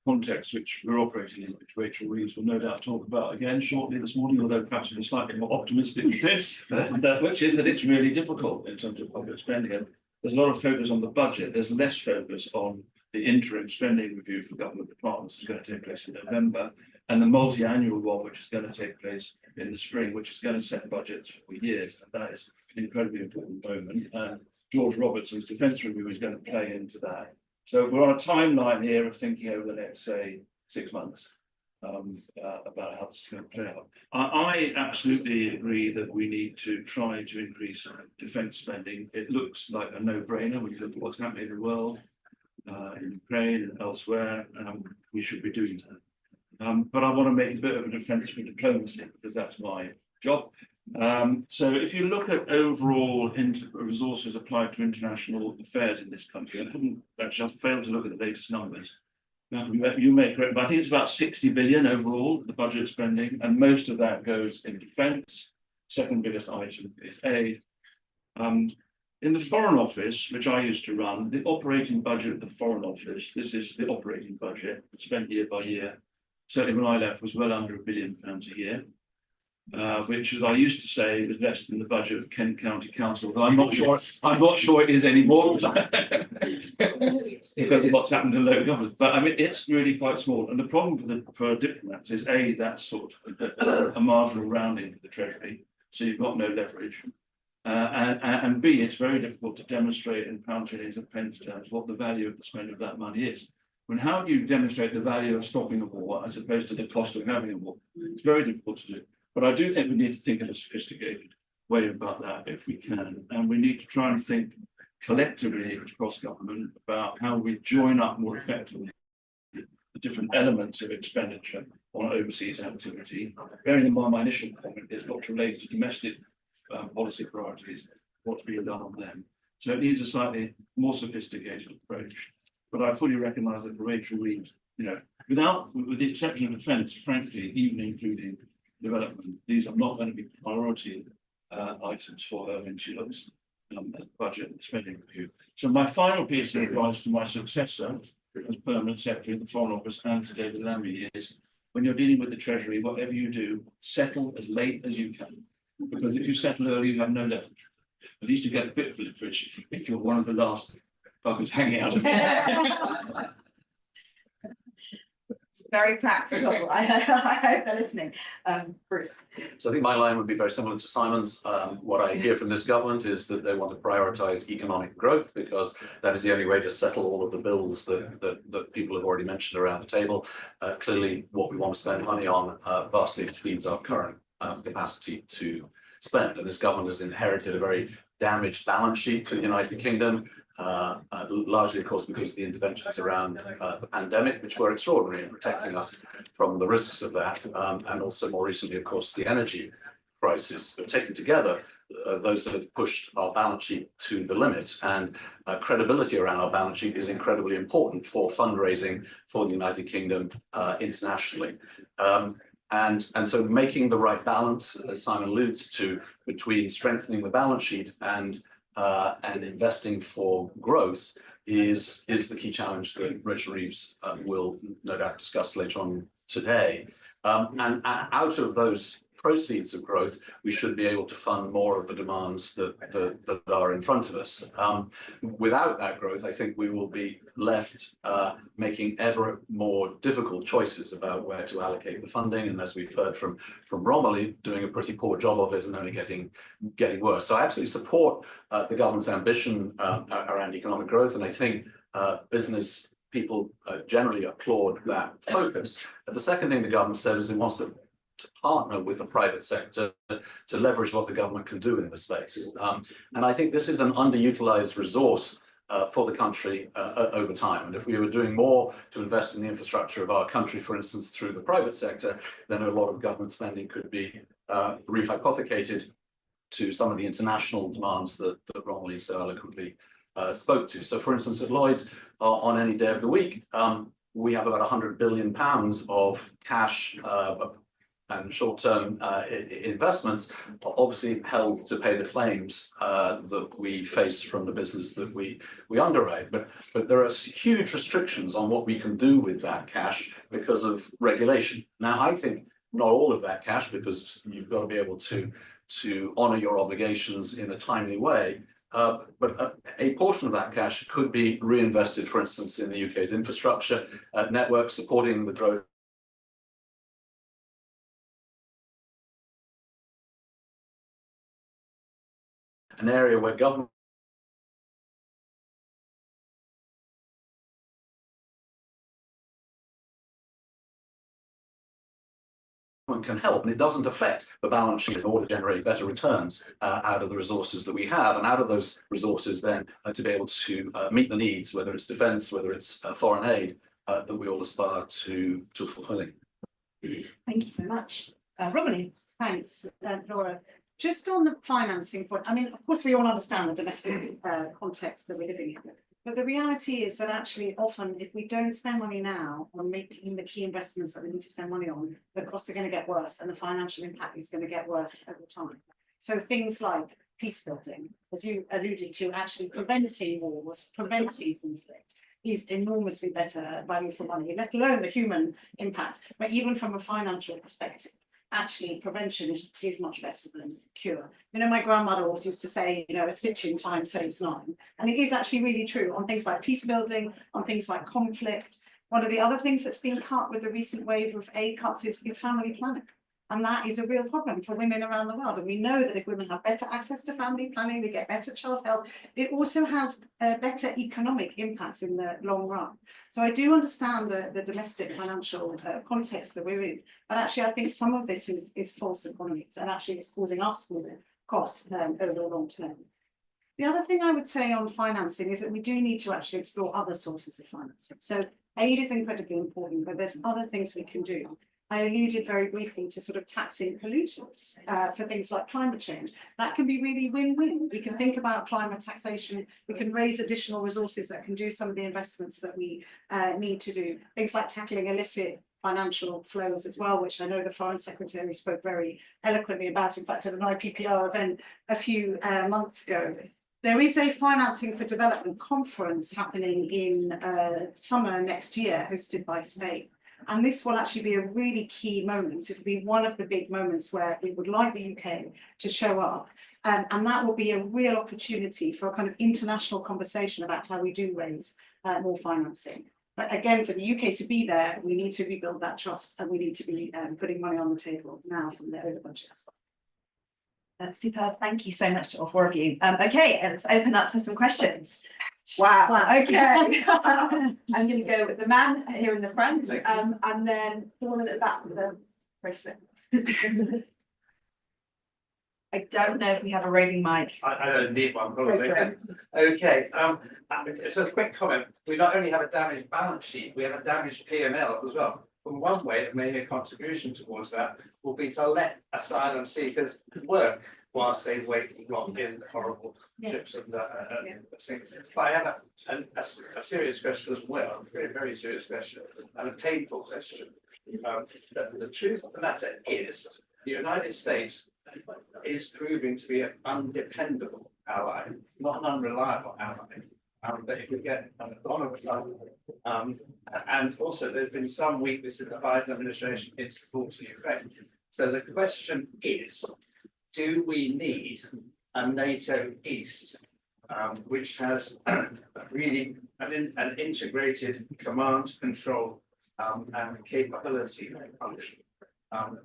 context which we're operating in, which Rachel Reeves will no doubt talk about again shortly this morning, although perhaps in a slightly more optimistic this, which is that it's really difficult in terms of public spending. And there's a lot of focus on the budget. There's less focus on the interim spending review for government departments is going to take place in November, and the multi-annual one, which is going to take place in the spring, which is going to set budgets for years, and that is an incredibly important moment. And George Robertson's defence review is going to play into that. So we're on a timeline here of thinking over the next, say, 6 months about how this is going to play out. I absolutely agree that we need to try to increase defence spending. It looks like a no-brainer when you look at what's happening in the world, in Ukraine and elsewhere. We should be doing that. But I want to make a bit of a defence for diplomacy, because that's my job. So if you look at overall resources applied to international affairs in this country, I couldn't actually, I've failed to look at the latest numbers. Now, you may correct, but I think it's about 60 billion overall, the budget spending, and most of that goes in defence. Second biggest item is aid. In the Foreign Office, which I used to run, the operating budget of the Foreign Office, this is the operating budget, spent year by year, certainly when I left, was well under £1 billion a year. Which, as I used to say, was less than the budget of Kent County Council, but I'm not sure it is anymore because of what's happened to local government. But I mean, it's really quite small. And the problem for diplomats is A, that's sort of a marginal rounding for the Treasury, so you've got no leverage. And B, it's very difficult to demonstrate in pound shillings and pence terms what the value of the spend of that money is. I mean, how do you demonstrate the value of stopping a war as opposed to the cost of having a war? It's very difficult to do. But I do think we need to think in a sophisticated way about that if we can. And we need to try and think collectively across government about how we join up more effectively the different elements of expenditure on overseas activity. Bearing in mind my initial comment is got to relate to domestic policy priorities, what's being done on them. So it needs a slightly more sophisticated approach. But I fully recognise that for Rachel Reeves, with the exception of defence, frankly, even including development, these are not going to be priority items for her when she looks at budget and spending review. So my final piece of advice to my successor as permanent secretary of the Foreign Office and to David Lammy is, when you're dealing with the Treasury, whatever you do, settle as late as you can. Because if you settle early, you have no leverage. At least you get a bit of leverage if you're one of the last buggers hanging out. It's very practical. I hope they're listening. Bruce. So I think my line would be very similar to Simon's. What I hear from this government is that they want to prioritise economic growth, because that is the only way to settle all of the bills that people have already mentioned around the table. Clearly, what we want to spend money on vastly exceeds our current capacity to spend. And this government has inherited a very damaged balance sheet for the United Kingdom. Largely, of course, because of the interventions around the pandemic, which were extraordinary in protecting us from the risks of that, and also more recently, of course, the energy crisis. But taken together, those have pushed our balance sheet to the limit, and credibility around our balance sheet is incredibly important for fundraising for the United Kingdom internationally. And so making the right balance, as Simon alludes to, between strengthening the balance sheet and investing for growth is the key challenge that Rachel Reeves will no doubt discuss later on today. And out of those proceeds of growth, we should be able to fund more of the demands that are in front of us. Without that growth, I think we will be left making ever more difficult choices about where to allocate the funding. And as we've heard from Romilly, doing a pretty poor job of it and only getting worse. So I absolutely support the government's ambition around economic growth. And I think business people generally applaud that focus. And the second thing the government says is it wants to partner with the private sector to leverage what the government can do in the space. And I think this is an underutilized resource for the country over time. And if we were doing more to invest in the infrastructure of our country, for instance, through the private sector, then a lot of government spending could be rehypothecated to some of the international demands that Romilly so eloquently spoke to. So for instance, at Lloyds, on any day of the week, we have about £100 billion of cash and short-term investments, obviously held to pay the claims that we face from the business that we underwrite. But there are huge restrictions on what we can do with that cash because of regulation. Now, I think not all of that cash, because you've got to be able to honour your obligations in a timely way. But a portion of that cash could be reinvested, for instance, in the UK's infrastructure network, supporting the growth. An area where government can help, and it doesn't affect the balance sheet in order to generate better returns out of the resources that we have, and out of those resources then to be able to meet the needs, whether it's defence, whether it's foreign aid, that we all aspire to fulfilling. Thank you so much. Romilly. Thanks, Laura. Just on the financing point, I mean, of course, we all understand the domestic context that we're living in. But the reality is that actually often if we don't spend money now on making the key investments that we need to spend money on, the costs are going to get worse and the financial impact is going to get worse over time. So things like peace building, as you alluded to, actually preventing wars, preventing conflict is enormously better value for money, let alone the human impact, but even from a financial perspective. Actually, prevention is much better than cure. You know, my grandmother always used to say, you know, a stitch in time saves nine. And it is actually really true on things like peace building, on things like conflict. One of the other things that's been cut with the recent wave of aid cuts is family planning. And that is a real problem for women around the world. And we know that if women have better access to family planning, we get better child health. It also has better economic impacts in the long run. So I do understand the domestic financial context that we're in. But actually, I think some of this is false economics, and actually it's causing us more costs over the long term. The other thing I would say on financing is that we do need to actually explore other sources of financing. So aid is incredibly important, but there's other things we can do. I alluded very briefly to sort of taxing polluters for things like climate change. That can be really win-win. We can think about climate taxation. We can raise additional resources that can do some of the investments that we need to do. Things like tackling illicit financial flows as well, which I know the Foreign Secretary spoke very eloquently about, in fact, at an IPPR event a few months ago. There is a Financing for Development conference happening in summer next year, hosted by Spain. And this will actually be a really key moment. It'll be one of the big moments where we would like the UK to show up. And that will be a real opportunity for a kind of international conversation about how we do raise more financing. But again, for the UK to be there, we need to rebuild that trust, and we need to be putting money on the table now from the over budget as well. That's superb. Thank you so much to all four of you. Okay, let's open up for some questions. Wow. Okay. I'm going to go with the man here in the front, and then the woman at the back with the bracelet. I don't know if we have a roving mic. I don't need one, probably. Okay. So a quick comment. We not only have a damaged balance sheet, we have a damaged P&L as well. And one way of making a contribution towards that will be to let asylum seekers work whilst they wait and lock in horrible ships and things. But I have a serious question as well, a very, very serious question, and a painful question. The truth of the matter is the United States is proving to be an undependable ally, not an unreliable ally. But if we get Donald Trump, and also there's been some weakness in the Biden administration in support of Ukraine. So the question is, do we need a NATO East, which has really an integrated command, control, and capability function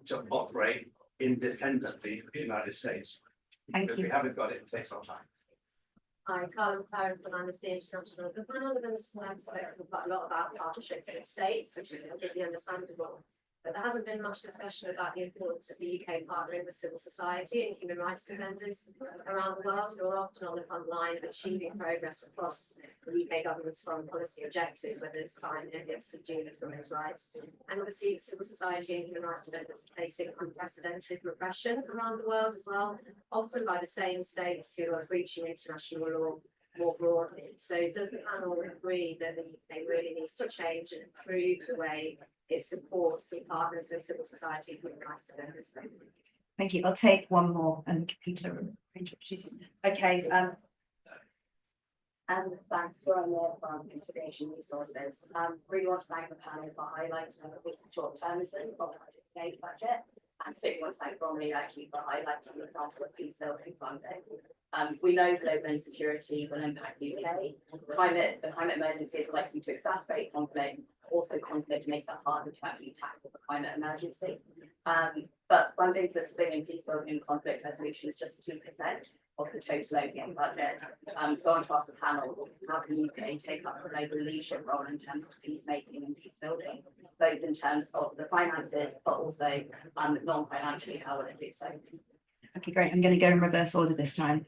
to operate independently of the United States? Because we haven't got it, it takes some time. Hi, Carl Clarendon, I'm the International Government Elements, and I've spoken quite a lot about partnerships with states, which is completely understandable. But there hasn't been much discussion about the importance of the UK partnering with civil society and human rights defenders around the world who are often on the front line of achieving progress across the UK government's foreign policy objectives, whether it's climate, SDGs, women's rights. And obviously civil society and human rights defenders are facing unprecedented repression around the world as well, often by the same states who are breaching international law more broadly. So does the panel agree that the UK really needs to change and improve the way it supports and partners with civil society and human rights defenders? Thank you. I'll take one more and people are opportunities. Okay. And thanks for all the consideration resources. Really want to thank the panel for highlighting the short-termism of the UK budget, and particularly want to thank Romilly actually for highlighting the example of peace building funding. We know global insecurity will impact the UK. The climate emergency is likely to exacerbate conflict. Also, conflict makes it harder to actually tackle the climate emergency. But funding for civilian peace building and conflict resolution is just 2% of the total OPM budget. So I want to ask the panel, how can the UK take up a global leadership role in terms of peacemaking and peace building, both in terms of the finances, but also non-financially, how will it do so? Okay, great. I'm going to go in reverse order this time.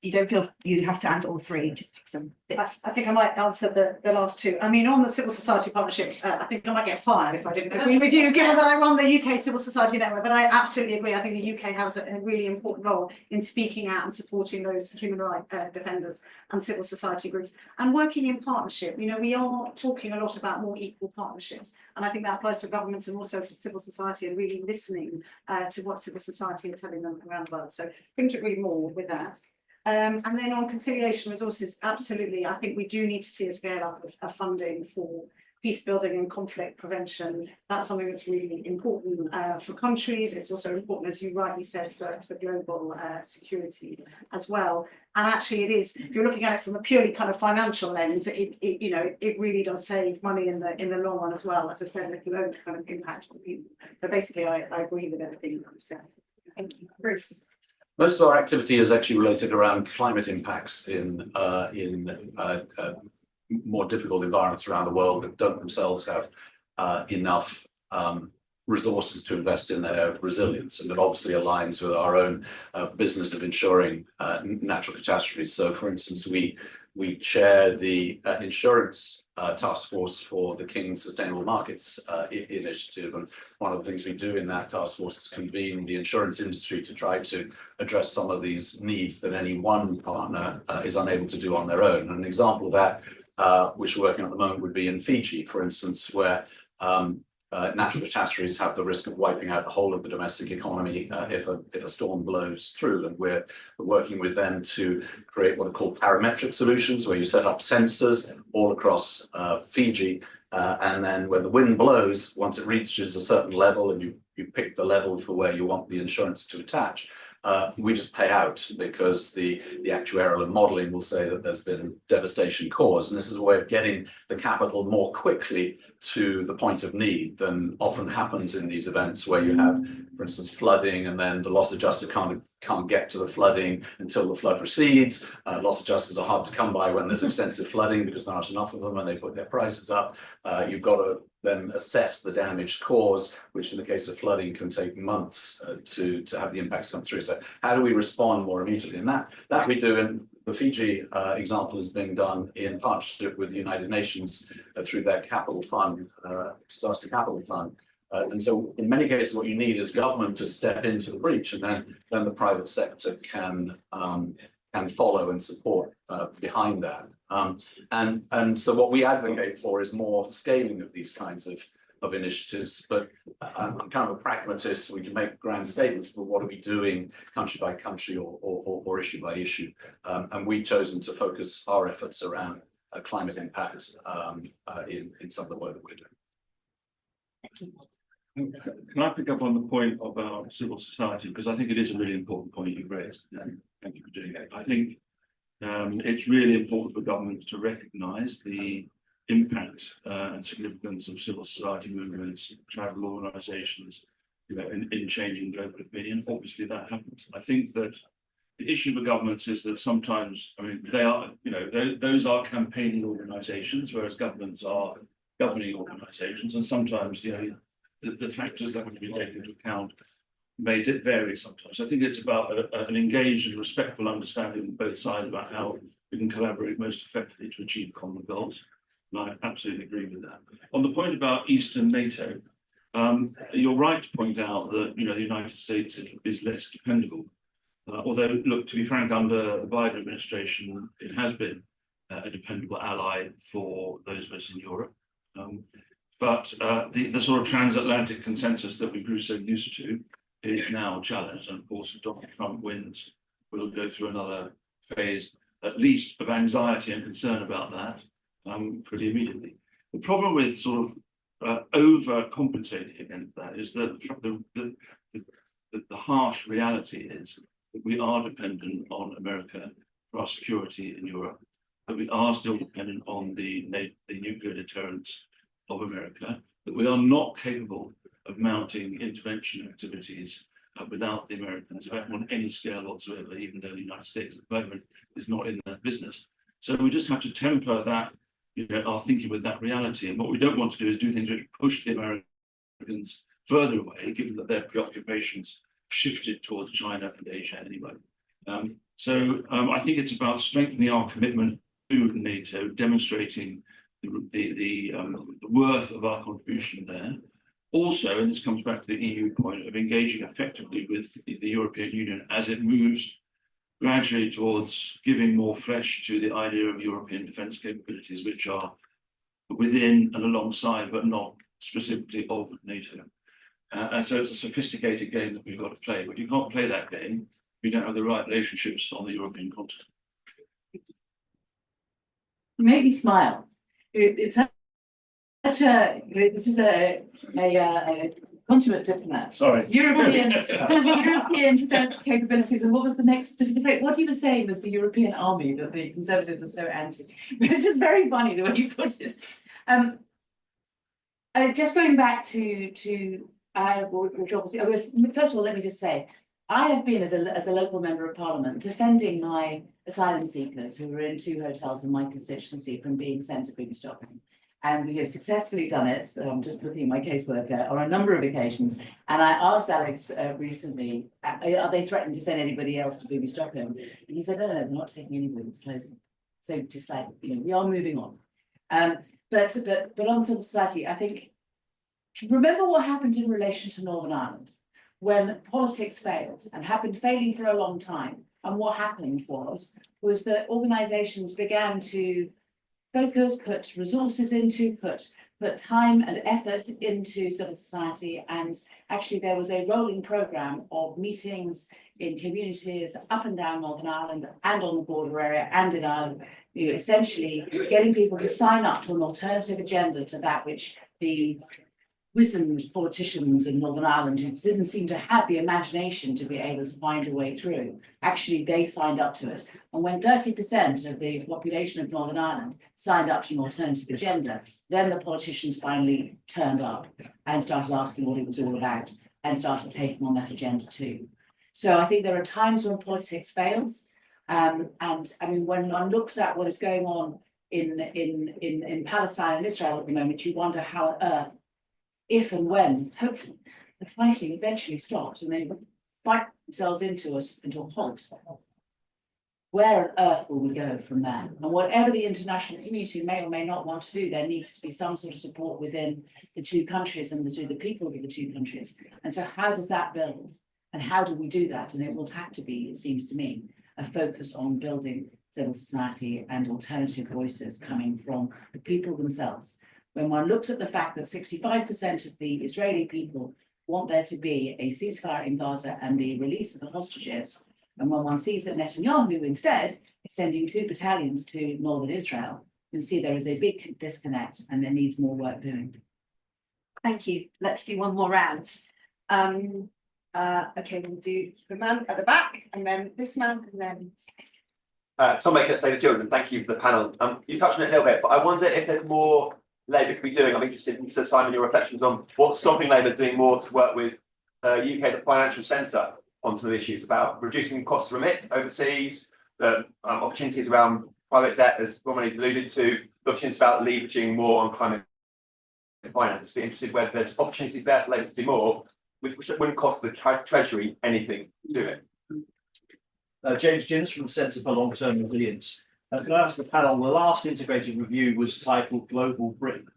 You don't feel you have to answer all three, just pick some bits. I think I might answer the last two. I mean, on the civil society partnerships, I think I might get fired if I didn't agree with you, given that I run the UK Civil Society Network. But I absolutely agree. I think the UK has a really important role in speaking out and supporting those human rights defenders and civil society groups and working in partnership. You know, we are talking a lot about more equal partnerships, and I think that applies for governments and also for civil society, and really listening to what civil society are telling them around the world. So couldn't agree more with that. And then on conciliation resources, absolutely, I think we do need to see a scale up of funding for peace building and conflict prevention. That's something that's really important for countries. It's also important, as you rightly said, for global security as well. And actually, it is, if you're looking at it from a purely kind of financial lens, it really does save money in the long run as well. As I said, it can only kind of impact on people. So basically, I agree with everything that you said. Thank you, Bruce. Most of our activity is actually related around climate impacts in more difficult environments around the world that don't themselves have enough resources to invest in their resilience, and that obviously aligns with our own business of ensuring natural catastrophes. So, for instance, we chair the insurance task force for the King's Sustainable Markets initiative, and one of the things we do in that task force is convene the insurance industry to try to address some of these needs that any one partner is unable to do on their own. And an example of that, which we're working on at the moment, would be in Fiji, for instance, where natural catastrophes have the risk of wiping out the whole of the domestic economy if a storm blows through, and we're working with them to create what are called parametric solutions, where you set up sensors all across Fiji, and then when the wind blows, once it reaches a certain level and you pick the level for where you want the insurance to attach, we just pay out, because the actuarial and modelling will say that there's been devastation caused. And this is a way of getting the capital more quickly to the point of need than often happens in these events, where you have, for instance, flooding, and then the loss adjuster can't get to the flooding until the flood recedes. Loss adjusters are hard to come by when there's extensive flooding, because there aren't enough of them and they put their prices up. You've got to then assess the damage caused, which in the case of flooding can take months to have the impacts come through. So how do we respond more immediately? And that we do, and the Fiji example is being done in partnership with the United Nations through their capital fund, disaster capital fund. And so in many cases, what you need is government to step into the breach, and then the private sector can follow and support behind that. And so what we advocate for is more scaling of these kinds of initiatives. But I'm kind of a pragmatist. We can make grand statements, but what are we doing country by country or issue by issue? And we've chosen to focus our efforts around climate impact in some of the work that we're doing. Thank you. Can I pick up on the point about civil society, because I think it is a really important point you raised. Thank you for doing it. I think it's really important for governments to recognise the impact and significance of civil society movements, charitable organisations, in changing global opinion. Obviously, that happens. I think that the issue for governments is that sometimes, I mean, they are, those are campaigning organisations, whereas governments are governing organisations, and sometimes, the factors that have to be taken into account may vary sometimes. I think it's about an engaged and respectful understanding on both sides about how we can collaborate most effectively to achieve common goals. And I absolutely agree with that. On the point about Eastern NATO, you're right to point out that the United States is less dependable. Although, look, to be frank, under the Biden administration, it has been a dependable ally for those of us in Europe. But the sort of transatlantic consensus that we grew so used to is now challenged. And of course, if Donald Trump wins, we'll go through another phase, at least, of anxiety and concern about that pretty immediately. The problem with sort of overcompensating against that is that the harsh reality is that that we are dependent on America for our security in Europe, that we are still dependent on the nuclear deterrence of America, that we are not capable of mounting intervention activities without the Americans, in fact, on any scale whatsoever, even though the United States at the moment is not in that business. So we just have to temper that, our thinking with that reality. And what we don't want to do is do things which push the Americans further away, given that their preoccupations shifted towards China and Asia anyway. I think it's about strengthening our commitment to NATO, demonstrating the worth of our contribution there. Also, and this comes back to the EU point of engaging effectively with the European Union as it moves gradually towards giving more flesh to the idea of European defence capabilities, which are within and alongside, but not specifically of NATO. And so it's a sophisticated game that we've got to play, but you can't play that game if you don't have the right relationships on the European continent. You make me smile. It's such this is a consummate diplomat. Sorry. European defence capabilities, and what was the next specific? What you were saying was the European army that the Conservatives are so anti. It's just very funny the way you put it. Just going back to which obviously, first of all, let me just say, I have been as a local member of Parliament defending my asylum seekers who were in 2 hotels in my constituency from being sent to Booby Stockholm. And we have successfully done it. So I'm just looking at my caseworker on a number of occasions. And I asked Alex recently, are they threatening to send anybody else to Booby Stockholm? And he said, no, they're not taking anybody, it's closing. So just like, we are moving on. But on civil society, I think, remember what happened in relation to Northern Ireland when politics failed and had been failing for a long time. And what happened was that organisations began to focus, put resources into, put time and effort into civil society, and actually there was a rolling programme of meetings in communities up and down Northern Ireland and on the border area and in Ireland, essentially getting people to sign up to an alternative agenda to that which the wizened politicians in Northern Ireland who didn't seem to have the imagination to be able to find a way through. Actually, they signed up to it. And when 30% of the population of Northern Ireland signed up to an alternative agenda, then the politicians finally turned up and started asking what it was all about and started taking on that agenda too. So I think there are times when politics fails. And I mean, when one looks at what is going on in Palestine and Israel at the moment, you wonder how on earth, if and when, hopefully, the fighting eventually stops and they fight themselves into a halt. Where on earth will we go from there? And whatever the international community may or may not want to do, there needs to be some sort of support within the 2 countries and the people of the 2 countries. And so how does that build? And how do we do that? And it will have to be, it seems to me, a focus on building civil society and alternative voices coming from the people themselves. When one looks at the fact that 65% of the Israeli people want there to be a ceasefire in Gaza and the release of the hostages, and when one sees that Netanyahu instead is sending 2 battalions to northern Israel, you can see there is a big disconnect and there needs more work doing. Thank you. Let's do one more round. Okay, we'll do the man at the back and then this man and then. Tom Baker, Save the Children, thank you for the panel. You touched on it a little bit, but I wonder if there's more Labour could be doing. I'm interested in, Sir Simon, your reflections on what's stopping Labour doing more to work with UK as a financial centre on some of the issues about reducing cost to remit overseas, the opportunities around private debt, as Romney's alluded to, the opportunities about leveraging more on climate finance. Be interested whether there's opportunities there for Labour to do more, which wouldn't cost the Treasury anything to do it. James Gins from the Centre for Long-Term Resilience. Can I ask the panel, the last integrated review was titled Global Britain.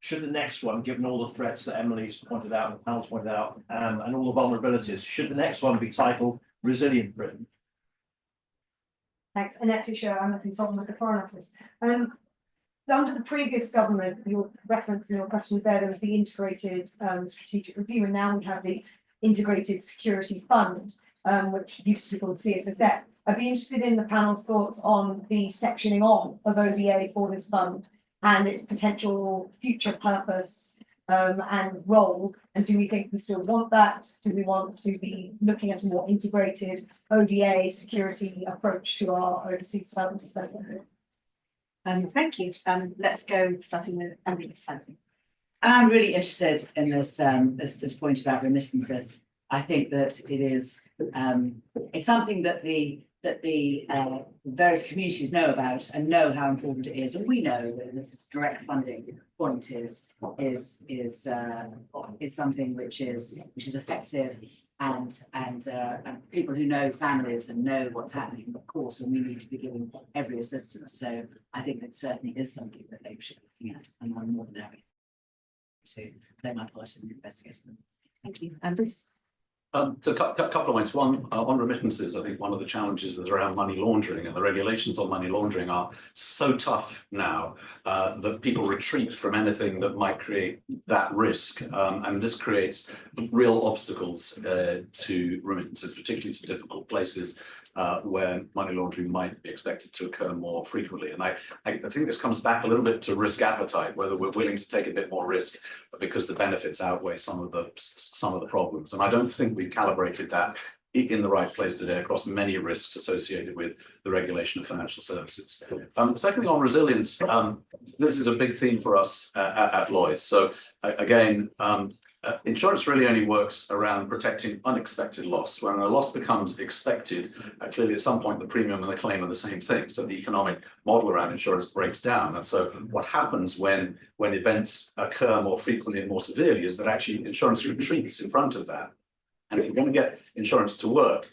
Should the next one, given all the threats that Emily's pointed out and the panel's pointed out, and all the vulnerabilities, should the next one be titled Resilient Britain? Thanks. Annette Fisher, I'm a consultant with the Foreign Office. Under the previous government, your reference in your questions there was the integrated strategic review, and now we have the integrated security fund, which used to be called CSSF. I'd be interested in the panel's thoughts on the sectioning off of ODA for this fund and its potential future purpose and role, and do we think we still want that? Do we want to be looking at a more integrated ODA security approach to our overseas development spending? Thank you. Let's go starting with Emily Spencer. I'm really interested in this point about remittances. I think that it is it's something that the various communities know about and know how important it is, and we know that this is direct funding point is something which is effective, and people who know families and know what's happening, of course, and we need to be giving every assistance. So I think that certainly is something that they should be looking at, and I'm more than happy to play my part in investigating them. Thank you. Bruce. So a couple of points. One, on remittances, I think one of the challenges is around money laundering, and the regulations on money laundering are so tough now that people retreat from anything that might create that risk. And this creates real obstacles to remittances, particularly to difficult places where money laundering might be expected to occur more frequently. And I think this comes back a little bit to risk appetite, whether we're willing to take a bit more risk because the benefits outweigh some of the problems. And I don't think we've calibrated that in the right place today across many risks associated with the regulation of financial services. Secondly, on resilience, this is a big theme for us at Lloyds. So again, insurance really only works around protecting unexpected loss. When a loss becomes expected, clearly at some point the premium and the claim are the same thing. So the economic model around insurance breaks down. And so what happens when events occur more frequently and more severely is that actually insurance retreats in front of that. And if we're going to get insurance to work,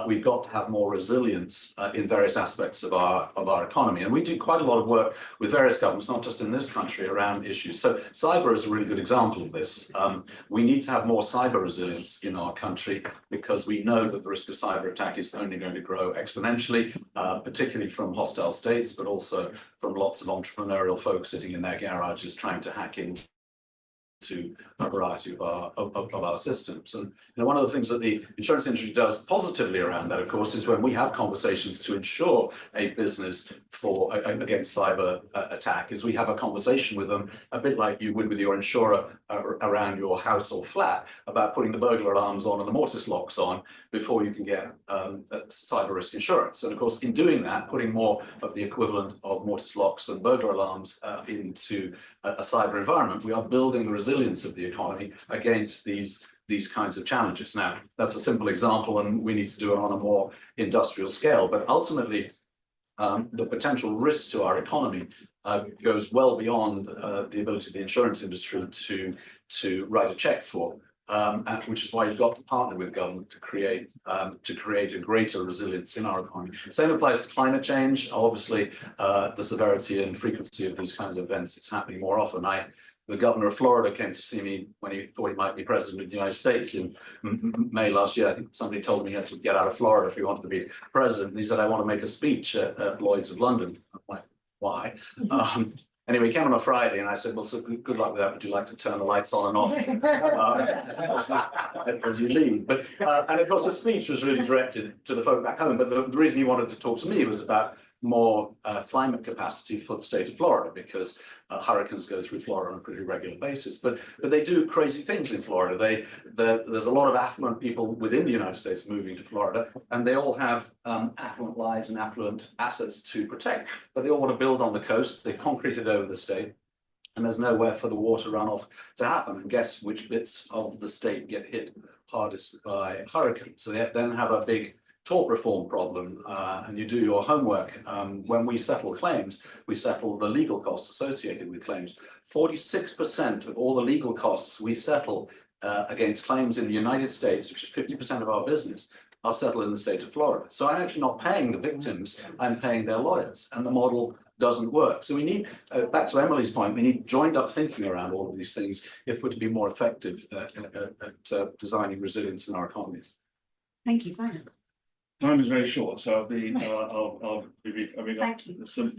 we've got to have more resilience in various aspects of our economy. And we do quite a lot of work with various governments, not just in this country, around issues. So cyber is a really good example of this. We need to have more cyber resilience in our country because we know that the risk of cyber attack is only going to grow exponentially, particularly from hostile states, but also from lots of entrepreneurial folks sitting in their garages trying to hack into a variety of our systems. And one of the things that the insurance industry does positively around that, of course, is when we have conversations to insure a business against cyber attack, is we have a conversation with them, a bit like you would with your insurer around your house or flat, about putting the burglar alarms on and the mortise locks on before you can get cyber risk insurance. And of course, in doing that, putting more of the equivalent of mortise locks and burglar alarms into a cyber environment, we are building the resilience of the economy against these kinds of challenges. Now, that's a simple example, and we need to do it on a more industrial scale. But ultimately, the potential risk to our economy goes well beyond the ability of the insurance industry to write a check for. Which is why you've got to partner with government to create a greater resilience in our economy. Same applies to climate change. Obviously, the severity and frequency of these kinds of events, it's happening more often. The governor of Florida came to see me when he thought he might be president of the United States in May last year. I think somebody told me he had to get out of Florida if he wanted to be president. And he said, I want to make a speech at Lloyds of London. I'm like, why? Anyway, he came on a Friday and I said, well, so good luck with that. Would you like to turn the lights on and off as you leave? But, and of course, the speech was really directed to the folk back home. But the reason he wanted to talk to me was about more climate capacity for the state of Florida, because hurricanes go through Florida on a pretty regular basis. But they do crazy things in Florida. There's a lot of affluent people within the United States moving to Florida, and they all have affluent lives and affluent assets to protect. But they all want to build on the coast. They concreted over the state, and there's nowhere for the water runoff to happen. And guess which bits of the state get hit hardest by hurricanes? So they then have a big tort reform problem, and you do your homework. When we settle claims, we settle the legal costs associated with claims. 46% of all the legal costs we settle against claims in the United States, which is 50% of our business, are settled in the state of Florida. So I'm actually not paying the victims, I'm paying their lawyers, and the model doesn't work. So we need, back to Emily's point, we need joined up thinking around all of these things if we're to be more effective at designing resilience in our economies. Thank you, Simon. Time is very short, so I'll be brief. I mean, Thank you. some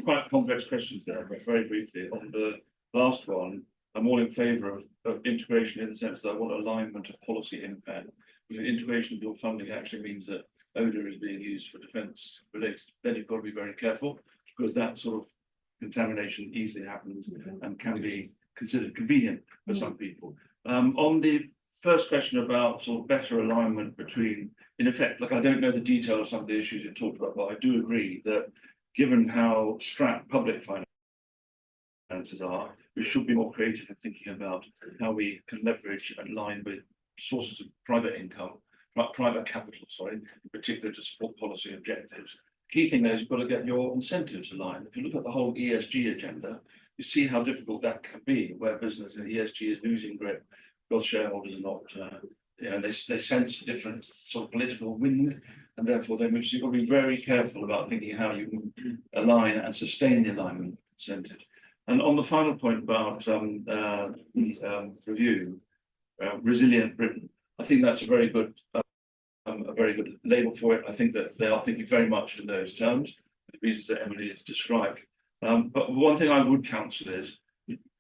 quite complex questions there, but very briefly. On the last one, I'm all in favour of integration in the sense that I want alignment of policy impact. Because integration of your funding actually means that ODA is being used for defence related. Then you've got to be very careful, because that sort of contamination easily happens and can be considered convenient for some people. On the first question about sort of better alignment between, in effect, like I don't know the detail of some of the issues you talked about, but I do agree that given how strapped public finances are, we should be more creative in thinking about how we can leverage and align with sources of private income, private capital, sorry, in particular to support policy objectives. Key thing there is you've got to get your incentives aligned. If you look at the whole ESG agenda, you see how difficult that can be, where business and ESG is losing grip because shareholders are not, they sense a different sort of political wind, and therefore they move. So you've got to be very careful about thinking how you can align and sustain the alignment incentives. And on the final point about the review, resilient Britain, I think that's a very good label for it. I think that they are thinking very much in those terms, for the reasons that Emily has described. But one thing I would counsel is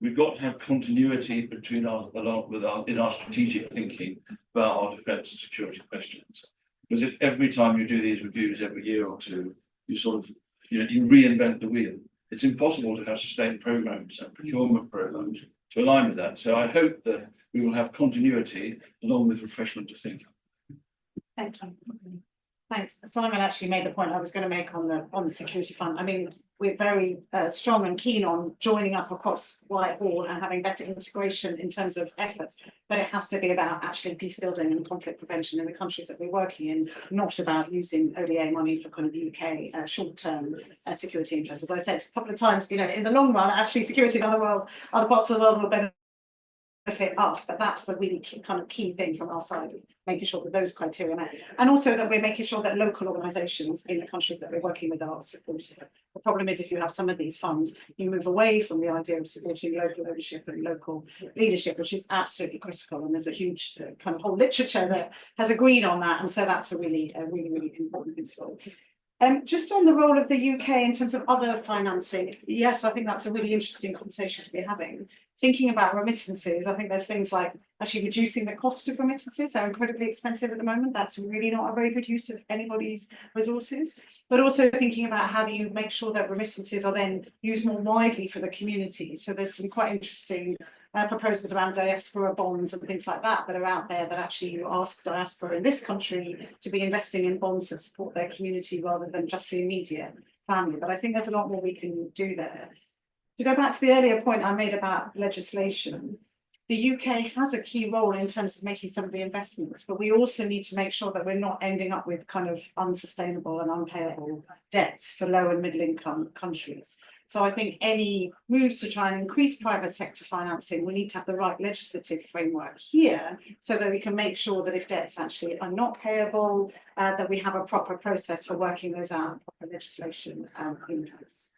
we've got to have continuity between in our strategic thinking about our defence and security questions. Because if every time you do these reviews every year or two, you sort of you reinvent the wheel, it's impossible to have sustained programs and procurement programs to align with that. So I hope that we will have continuity along with refreshment to think. Thank you. Thanks. Simon actually made the point I was going to make on the security fund. I mean, we're very strong and keen on joining up across Whitehall and having better integration in terms of efforts, but it has to be about actually peace building and conflict prevention in the countries that we're working in, not about using ODA money for kind of UK short-term security interests. As I said a couple of times, in the long run, actually security in other parts of the world will benefit us, but that's the really key thing from our side, of making sure that those criteria are met, and also that we're making sure that local organisations in the countries that we're working with are supported. The problem is if you have some of these funds, you move away from the idea of supporting local ownership and local leadership, which is absolutely critical, and there's a huge kind of whole literature that has agreed on that, and so that's a really important principle. Just on the role of the UK in terms of other financing, yes, I think that's a really interesting conversation to be having. Thinking about remittances, I think there's things like actually reducing the cost of remittances. They're incredibly expensive at the moment. That's really not a very good use of anybody's resources. But also thinking about how do you make sure that remittances are then used more widely for the community. So there's some quite interesting proposals around diaspora bonds and things like that are out there, that actually you ask diaspora in this country to be investing in bonds that support their community rather than just the immediate family. But I think there's a lot more we can do there. To go back to the earlier point I made about legislation, the UK has a key role in terms of making some of the investments, but we also need to make sure that we're not ending up with kind of unsustainable and unpayable debts for low and middle income countries. So I think any moves to try and increase private sector financing, we need to have the right legislative framework here so that we can make sure that if debts actually are not payable, that we have a proper process for working those out, proper legislation in place.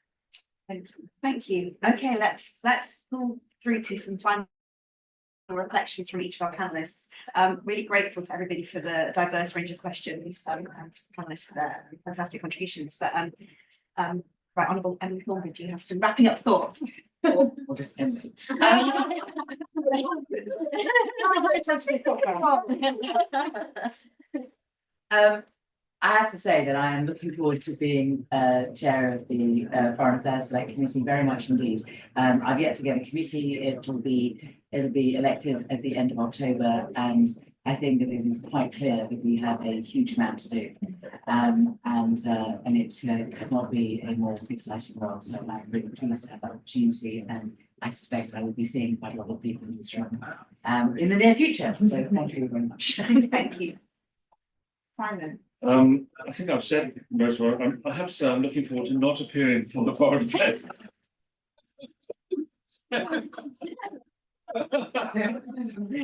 Thank you. Thank you. Okay, let's pull through to some final reflections from each of our panelists. Really grateful to everybody for the diverse range of questions and panelists for their fantastic contributions. But right, Honourable Emily Thornbridge, do you have some wrapping up thoughts? Or just Emily. I have to say that I am looking forward to being chair of the Foreign Affairs Select Committee very much indeed. I've yet to get a committee. It'll be elected at the end of October, and I think that it is quite clear that we have a huge amount to do, and it could not be a more exciting role. So I'm really pleased to have that opportunity, and I suspect I will be seeing quite a lot of people in this room in the near future. So thank you very much. Thank you. Simon. I think I've said most of it. I have to say I'm looking forward to not appearing for the Foreign Affairs.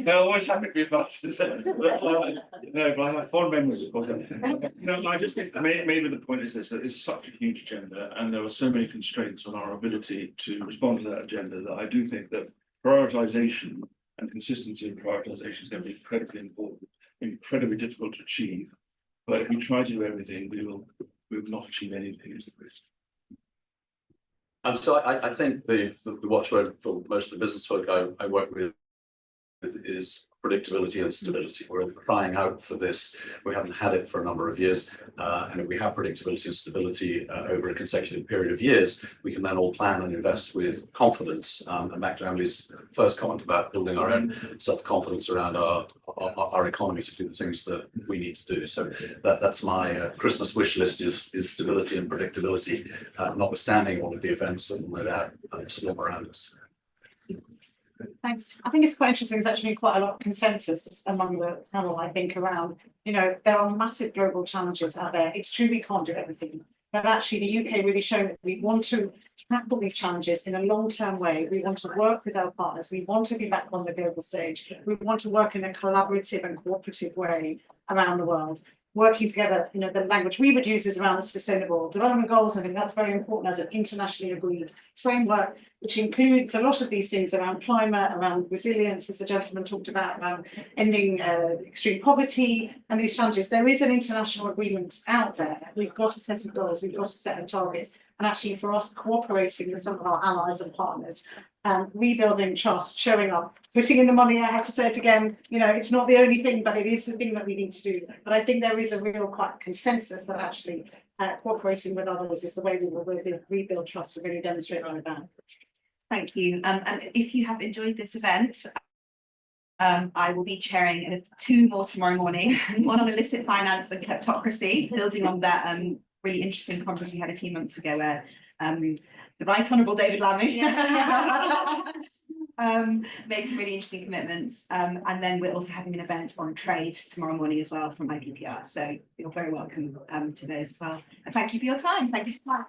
They're always happy to be invited. No, but I have fond memories, of course. No, I just think maybe the point is this: that it's such a huge agenda, and there are so many constraints on our ability to respond to that agenda that I do think that prioritisation and consistency in prioritisation is going to be incredibly important, incredibly difficult to achieve. But if we try to do everything, we will not achieve anything, is the risk. So I think the watchword for most of the business folk I work with is predictability and stability. We're crying out for this. We haven't had it for a number of years. And if we have predictability and stability over a consecutive period of years, we can then all plan and invest with confidence. And back to Emily's first comment about building our own self-confidence around our economy to do the things that we need to do. So that's my Christmas wish list is stability and predictability, notwithstanding all of the events that will no doubt swarm around us. Thanks. I think it's quite interesting. There's actually quite a lot of consensus among the panel, I think, around, there are massive global challenges out there. It's true we can't do everything, but actually the UK really shown that we want to tackle these challenges in a long-term way. We want to work with our partners. We want to be back on the global stage. We want to work in a collaborative and cooperative way around the world. Working together, the language we would use is around the Sustainable Development Goals. I think that's very important as an internationally agreed framework, which includes a lot of these things around climate, around resilience, as the gentleman talked about, around ending extreme poverty and these challenges. There is an international agreement out there. We've got a set of goals, we've got a set of targets, and actually for us cooperating with some of our allies and partners, rebuilding trust, showing up, putting in the money. I have to say it again, it's not the only thing, but it is the thing that we need to do. But I think there is a real quite consensus that actually cooperating with others is the way we will rebuild trust to really demonstrate our value. Thank you. And if you have enjoyed this event, I will be chairing 2 more tomorrow morning, one on illicit finance and kleptocracy, building on that really interesting conference we had a few months ago where the Right Honourable David Lammy made some really interesting commitments. And then we're also having an event on trade tomorrow morning as well from IPPR. So you're very welcome to those as well. And thank you for your time. Thank you so much.